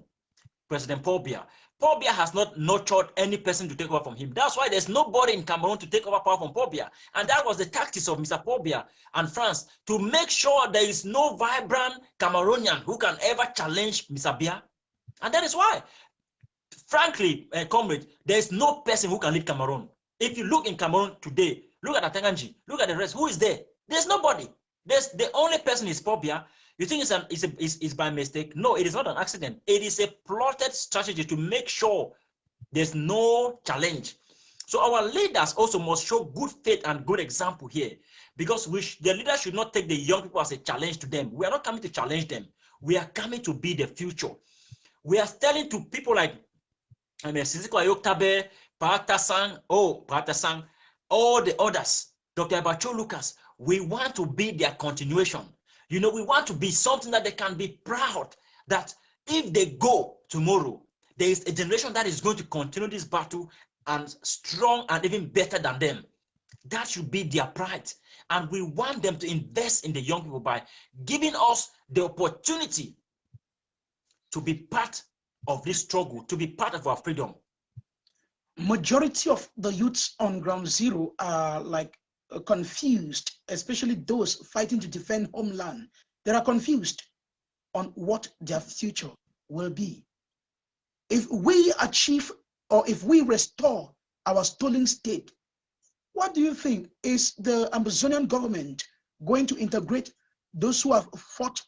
President Paul Biya. Paul Biya has not nurtured any person to take over from him. That's why there's nobody in Cameroon to take over power from Paul Biya. And that was the tactics of Mr. Paul Biya and France, to make sure there is no vibrant Cameroonian who can ever challenge Mr. Biya. And that is why, frankly, comrade, there is no person who can lead Cameroon. If you look in Cameroon today, look at Atanganji, look at the rest, who is there? There's nobody. The only person is Paul Biya. You think it's by mistake? No, it is not an accident. It is a plotted strategy to make sure there's no challenge. So our leaders also must show good faith and good example here, because the leaders should not take the young people as a challenge to them. We are not coming to challenge them. We are coming to be the future. We are telling to people like Siziko Ayoktabe, Paratasang, all the others, Dr. Abacho Lucas, we want to be their continuation. You know, we want to be something that they can be proud that if they go tomorrow, there is a generation that is going to continue this battle and strong and even better than them. That should be their pride. And we want them to invest in the young people by giving us the opportunity to be part of this struggle, to be part of our freedom. Majority of the youths on ground zero are like confused, especially those fighting to defend homeland. They are confused on what their future will be. If we achieve or if we restore our stolen state, what do you think? Is the Ambazonian government going to integrate those who have fought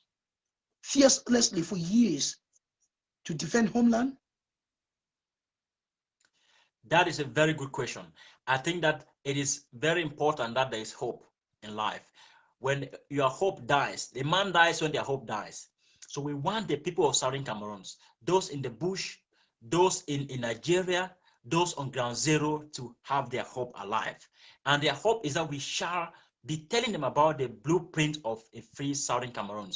fiercely for years to defend homeland? That is a very good question. I think that it is very important that there is hope in life. When your hope dies, the man dies when their hope dies. So we want the people of Southern Cameroon, those in the bush, those in Nigeria, those on ground zero, to have their hope alive. And their hope is that we shall be telling them about the blueprint of a free Southern Cameroon.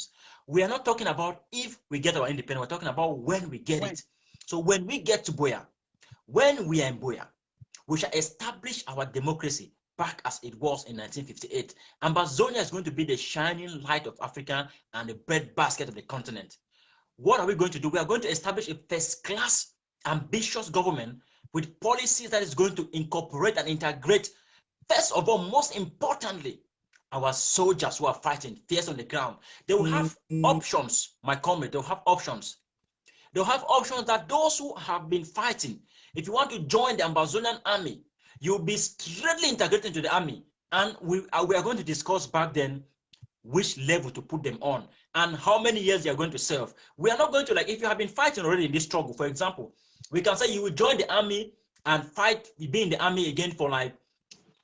We are not talking about if we get our independence, we're talking about when we get it. So when we get to Boya, when we are in Boya, we shall establish our democracy back as it was in 1958. Ambazonia is going to be the shining light of Africa and the breadbasket of the continent. What are we going to do? We are going to establish a first-class, ambitious government with policies that is going to incorporate and integrate, first of all, most importantly, our soldiers who are fighting fierce on the ground. They will have options, my comrade, they'll have options. They'll have options that those who have been fighting, if you want to join the Ambazonian army, you'll be straightly integrated into the army. And we are going to discuss back then which level to put them on and how many years they are going to serve. We are not going to, like, if you have been fighting already in this struggle, for example, we can say you will join the army and fight, be in the army again for like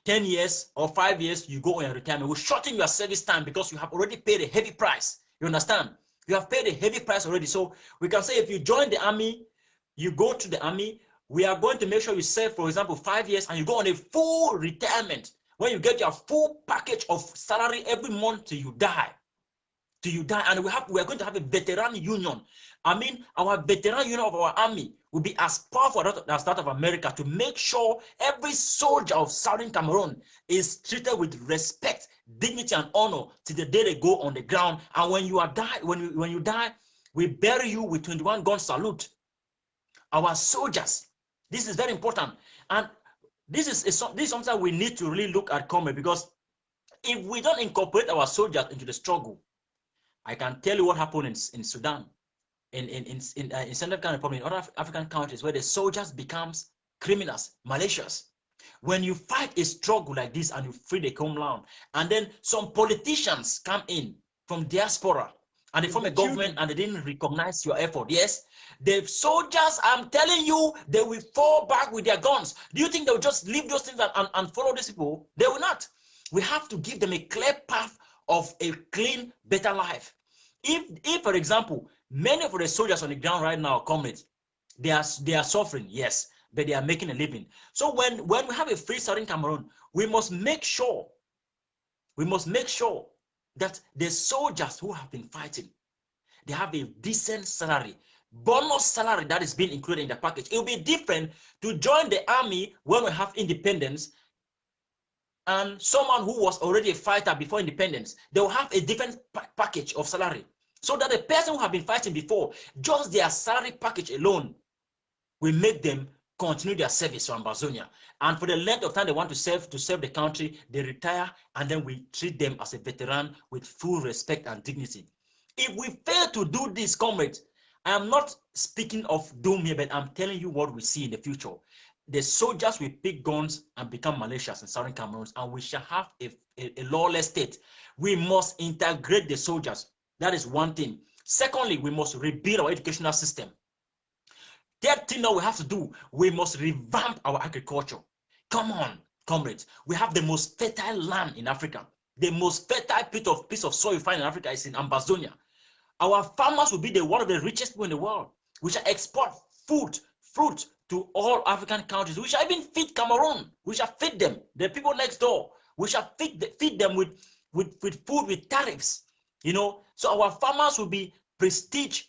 10 years or 5 years, you go on your retirement. We'll shorten your service time because you have already paid a heavy price. You understand? You have paid a heavy price already. So we can say if you join the army, you go to the army, we are going to make sure you serve, for example, 5 years and you go on a full retirement when you get your full package of salary every month till you die. And we are going to have a veteran union. I mean, our veteran union of our army will be as powerful as that of America to make sure every soldier of Southern Cameroon is treated with respect, dignity, and honor till the day they go on the ground. And when you die, we bury you with 21 gun salute. Our soldiers. This is very important. And this is something we need to really look at, comrade, because if we don't incorporate our soldiers into the struggle, I can tell you what happened in Sudan, in Central African Republic, in other African countries where the soldiers becomes criminals, malicious. When you fight a struggle like this and you free the homeland, and then some politicians come in from diaspora and they form a government and they didn't recognize your effort, yes, the soldiers, I'm telling you, they will fall back with their guns. Do you think they'll just leave those things and follow these people? They will not. We have to give them a clear path of a clean, better life. If for example, many of the soldiers on the ground right now, comrades, they are suffering, yes, but they are making a living. So when we have a free Southern Cameroon, we must make sure that the soldiers who have been fighting, they have a decent salary, bonus salary that is being included in the package. It will be different to join the army when we have independence and someone who was already a fighter before independence. They will have a different package of salary, so that the person who have been fighting before, just their salary package alone will make them continue their service to Ambazonia. And for the length of time they want to serve the country, they retire, and then we treat them as a veteran with full respect and dignity. If we fail to do this, comrades, I am not speaking of doom here, but I'm telling you what we see in the future. The soldiers will pick guns and become malicious in Southern Cameroon, and we shall have a lawless state. We must integrate the soldiers. That is one thing. Secondly, we must rebuild our educational system. Third thing that we have to do, we must revamp our agriculture. Come on, comrades. We have the most fertile land in Africa. The most fertile piece of soil you find in Africa is in Ambazonia. Our farmers will be one of the richest people in the world. We shall export food, fruit to all African countries. We shall even feed Cameroon. We shall feed them, the people next door. We shall feed them with food, with tariffs. You know, so our farmers will be prestige.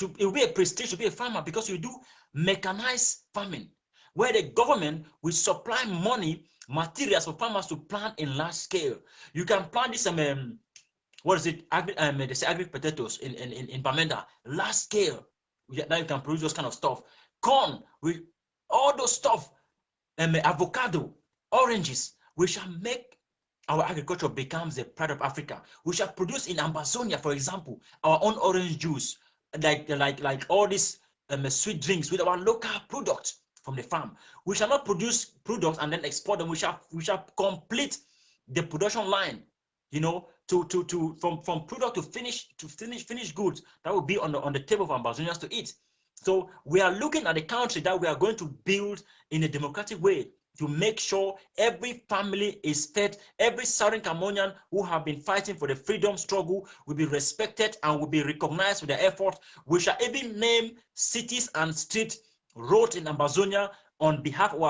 It will be a prestige to be a farmer, because you do mechanized farming, where the government will supply money, materials for farmers to plant in large scale. You can plant this what is it? They say agri potatoes in Bamenda, large scale. Now you can produce those kind of stuff. Corn, with all those stuff, avocado, oranges. We shall make our agriculture becomes the pride of Africa. We shall produce in Ambazonia, for example, our own orange juice, like all these sweet drinks with our local products from the farm. We shall not produce products and then export them. We shall complete the production line, you know, from product to finish goods that will be on the table for Ambazonians to eat. So we are looking at a country that we are going to build in a democratic way, to make sure every family is fed, every Southern Cameroonian who have been fighting for the freedom struggle will be respected and will be recognized for their effort. We shall even name cities and street roads in Ambazonia on behalf of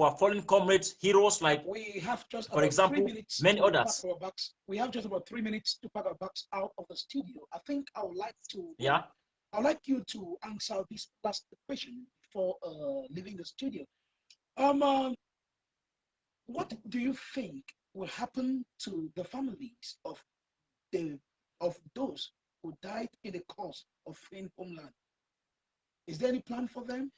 our fallen comrades, heroes, like, we have just for example, 3 minutes many to others. pack our bags. We have just about 3 minutes to pack our bags out of the studio. I think I would like to. Yeah. I'd like you to answer this last question before leaving the studio. What do you think will happen to the families of those who died in the cause of freeing homeland? Is there any plan for them?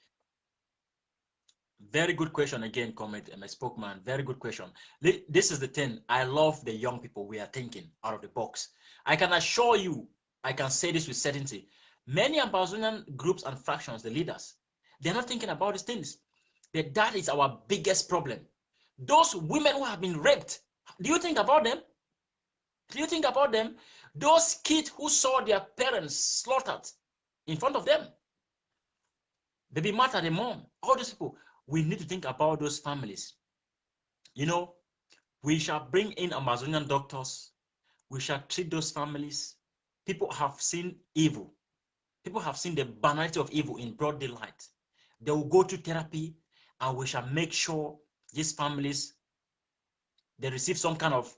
Very good question again, Comrade my spokesman. Very good question. This is the thing. I love the young people. We are thinking out of the box. I can assure you, I can say this with certainty. Many Ambazonian groups and fractions, the leaders, they're not thinking about these things. That is our biggest problem. Those women who have been raped, do you think about them? Do you think about them? Those kids who saw their parents slaughtered in front of them. Baby Martha, the mom, all those people. We need to think about those families. You know, we shall bring in Amazonian doctors. We shall treat those families. People have seen evil. People have seen the banality of evil in broad daylight. They will go to therapy, and we shall make sure these families, they receive some kind of,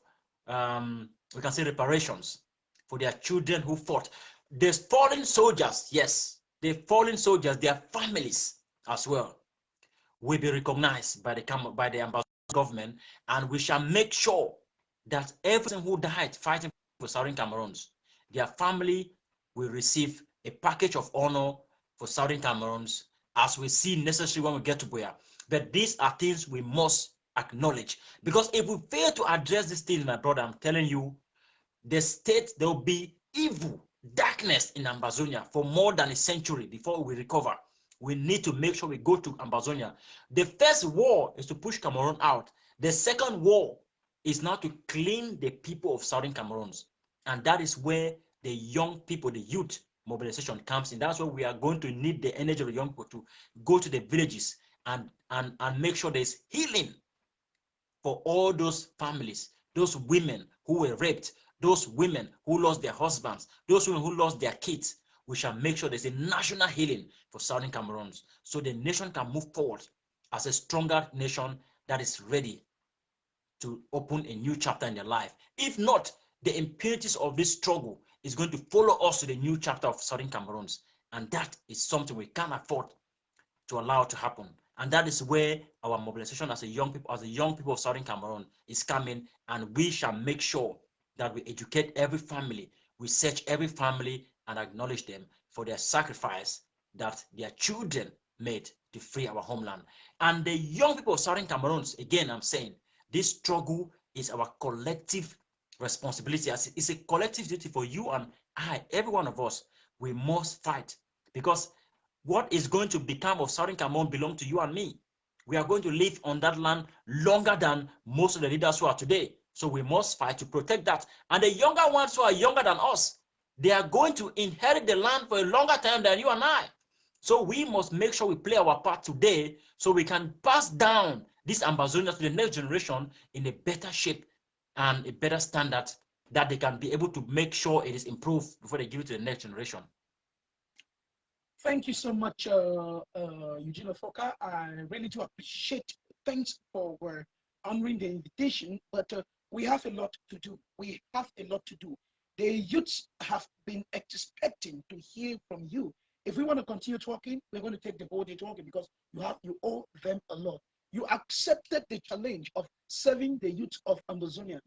we can say, reparations for their children who fought. The fallen soldiers, yes, the fallen soldiers, their families as well, will be recognized by the Ambazonian government, and we shall make sure that everyone who died fighting for Southern Cameroons, their family will receive a package of honor for Southern Cameroons, as we see necessary when we get to Boya. But these are things we must acknowledge, because if we fail to address these things, my brother, I'm telling you, the state, there will be evil, darkness in Ambazonia for more than a century before we recover. We need to make sure we go to Ambazonia. The first war is to push Cameroon out. The second war is now to clean the people of Southern Cameroons. And that is where the young people, the youth mobilization comes in. That's where we are going to need the energy of the young people to go to the villages and make sure there's healing for all those families, those women who were raped, those women who lost their husbands, those women who lost their kids. We shall make sure there's a national healing for Southern Cameroons, so the nation can move forward as a stronger nation that is ready to open a new chapter in their life. If not, the impurities of this struggle is going to follow us to the new chapter of Southern Cameroons, and that is something we can't afford to allow to happen. And that is where our mobilization as a young people of Southern Cameroon is coming, and we shall make sure that we educate every family, we search every family and acknowledge them for their sacrifice that their children made to free our homeland. And the young people of Southern Cameroons, again, I'm saying, this struggle is our collective responsibility. It's a collective duty for you and I, every one of us. We must fight, because what is going to become of Southern Cameroon belongs to you and me. We are going to live on that land longer than most of the leaders who are today. So we must fight to protect that. And the younger ones who are younger than us, they are going to inherit the land for a longer time than you and I. So we must make sure we play our part today so we can pass down this Ambazonia to the next generation in a better shape and a better standard, that they can be able to make sure it is improved before they give it to the next generation. Thank you so much, Eugene Ufoka. I really do appreciate. Thanks for honoring the invitation, but we have a lot to do. We have a lot to do. The youths have been expecting to hear from you. If we want to continue talking, we're going to take the whole day talking because you owe them a lot. You accepted the challenge of serving the youth of Ambazonia.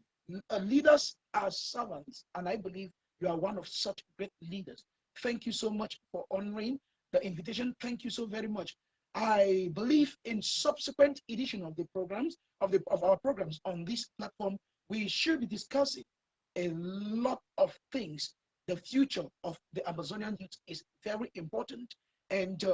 Leaders are servants, and I believe you are one of such great leaders. Thank you so much for honoring the invitation. Thank you so very much. I believe in subsequent edition of the programs of our programs on this platform, we should be discussing a lot of things. The future of the Amazonian youth is very important, and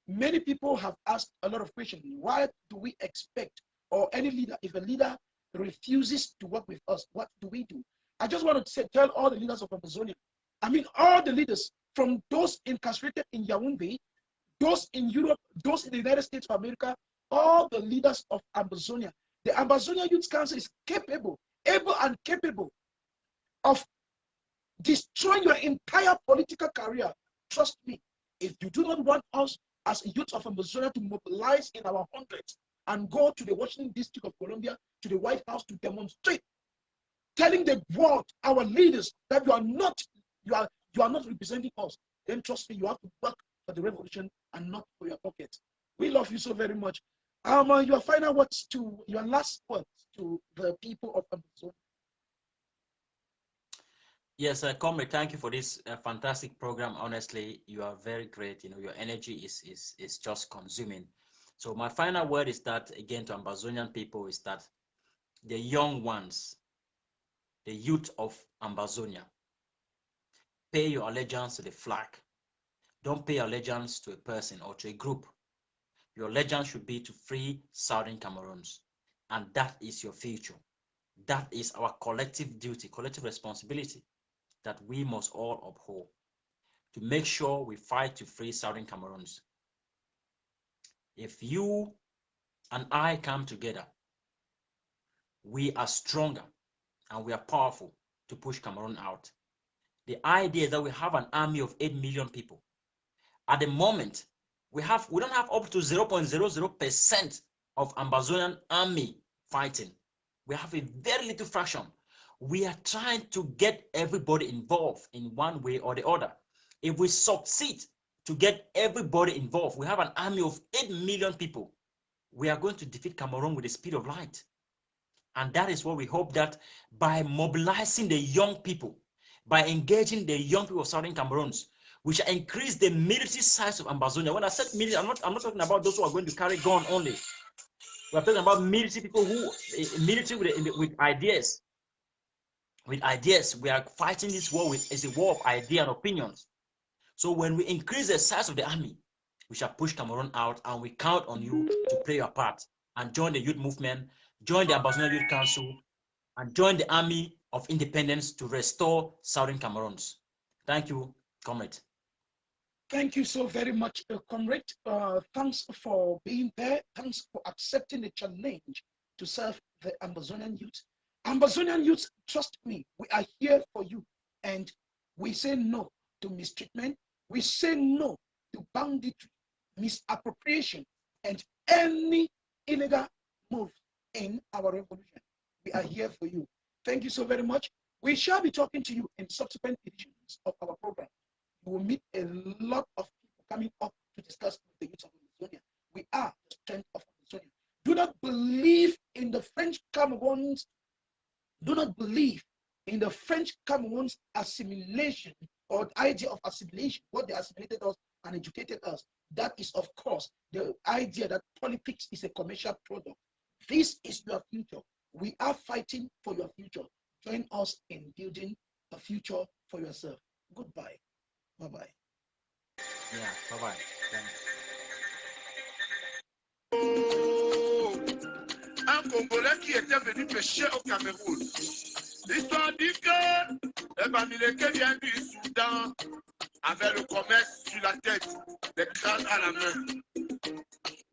many people have asked a lot of questions. Why do we expect, or any leader, if a leader refuses to work with us, what do we do? I just want to tell all the leaders of Amazonia, I mean all the leaders, from those incarcerated in Yaoundé, those in Europe, those in the United States of America, all the leaders of Ambazonia. The Ambazonia Youth Council is able and capable of destroying your entire political career. Trust me, if you do not want us as a youth of Ambazonia to mobilize in our hundreds and go to the Washington District of Columbia, to the White House to demonstrate, telling the world, our leaders, that you are not representing us, then trust me, you have to work for the revolution and not for your pocket. We love you so very much. Your final words your last words to the people of Ambazonia. Yes, Comrade, thank you for this fantastic program. Honestly, you are very great. You know, your energy is just consuming. So my final word is that, again, to Ambazonian people, is that the young ones, the youth of Ambazonia, pay your allegiance to the flag. Don't pay allegiance to a person or to a group. Your allegiance should be to free Southern Cameroons, and that is your future. That is our collective duty, collective responsibility that we must all uphold to make sure we fight to free Southern Cameroons. If you and I come together, we are stronger and we are powerful to push Cameroon out. The idea is that we have an army of 8 million people. At the moment, we don't have up to 0.00% of Ambazonian army fighting. We have a very little fraction. We are trying to get everybody involved in one way or the other. If we succeed to get everybody involved, we have an army of 8 million people. We are going to defeat Cameroon with the speed of light. And that is what we hope, that by mobilizing the young people, by engaging the young people of Southern Cameroons, we shall increase the military size of Ambazonia. When I said military, I'm not talking about those who are going to carry gun only. We are talking about military people with ideas. With ideas, we are fighting this war as a war of idea and opinions. So when we increase the size of the army, we shall push Cameroon out, and we count on you to play your part and join the youth movement, join the Ambazonia Youth Council, and join the Army of Independence to restore Southern Cameroons. Thank you, comrade. Thank you so very much, comrade. Thanks for being there. Thanks for accepting the challenge to serve the Ambazonian youth. Ambazonian youth, trust me, we are here for you. And we say no to mistreatment. We say no to banditry, misappropriation, and any illegal move in our revolution. We are here for you. Thank you so very much. We shall be talking to you in subsequent editions of our program. You will meet a lot of people coming up to discuss with the youth of Ambazonia. We are the strength of Ambazonia. Do not believe in the French Cameroons. Do not believe in the French Cameroons assimilation or the idea of assimilation, what they assimilated us and educated us. That is, of course, the idea that politics is a commercial product. This is your future. We are fighting for your future. Join us in building a future for yourself. Goodbye. Bye-bye. Yeah, bye-bye. Thanks. Un Congolais qui était venu pêcher au Cameroun. L'histoire dit que les Bamileke viennent du Soudan avec le commerce sur la tête, les crânes à la main.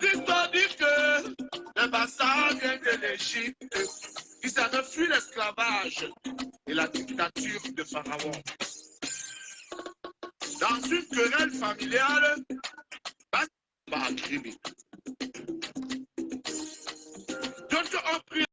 L'histoire dit que les Bassas viennent de l'Égypte, ils avaient fui l'esclavage et la dictature de Pharaon. dans une querelle familiale, pas crime. D'autres ont pris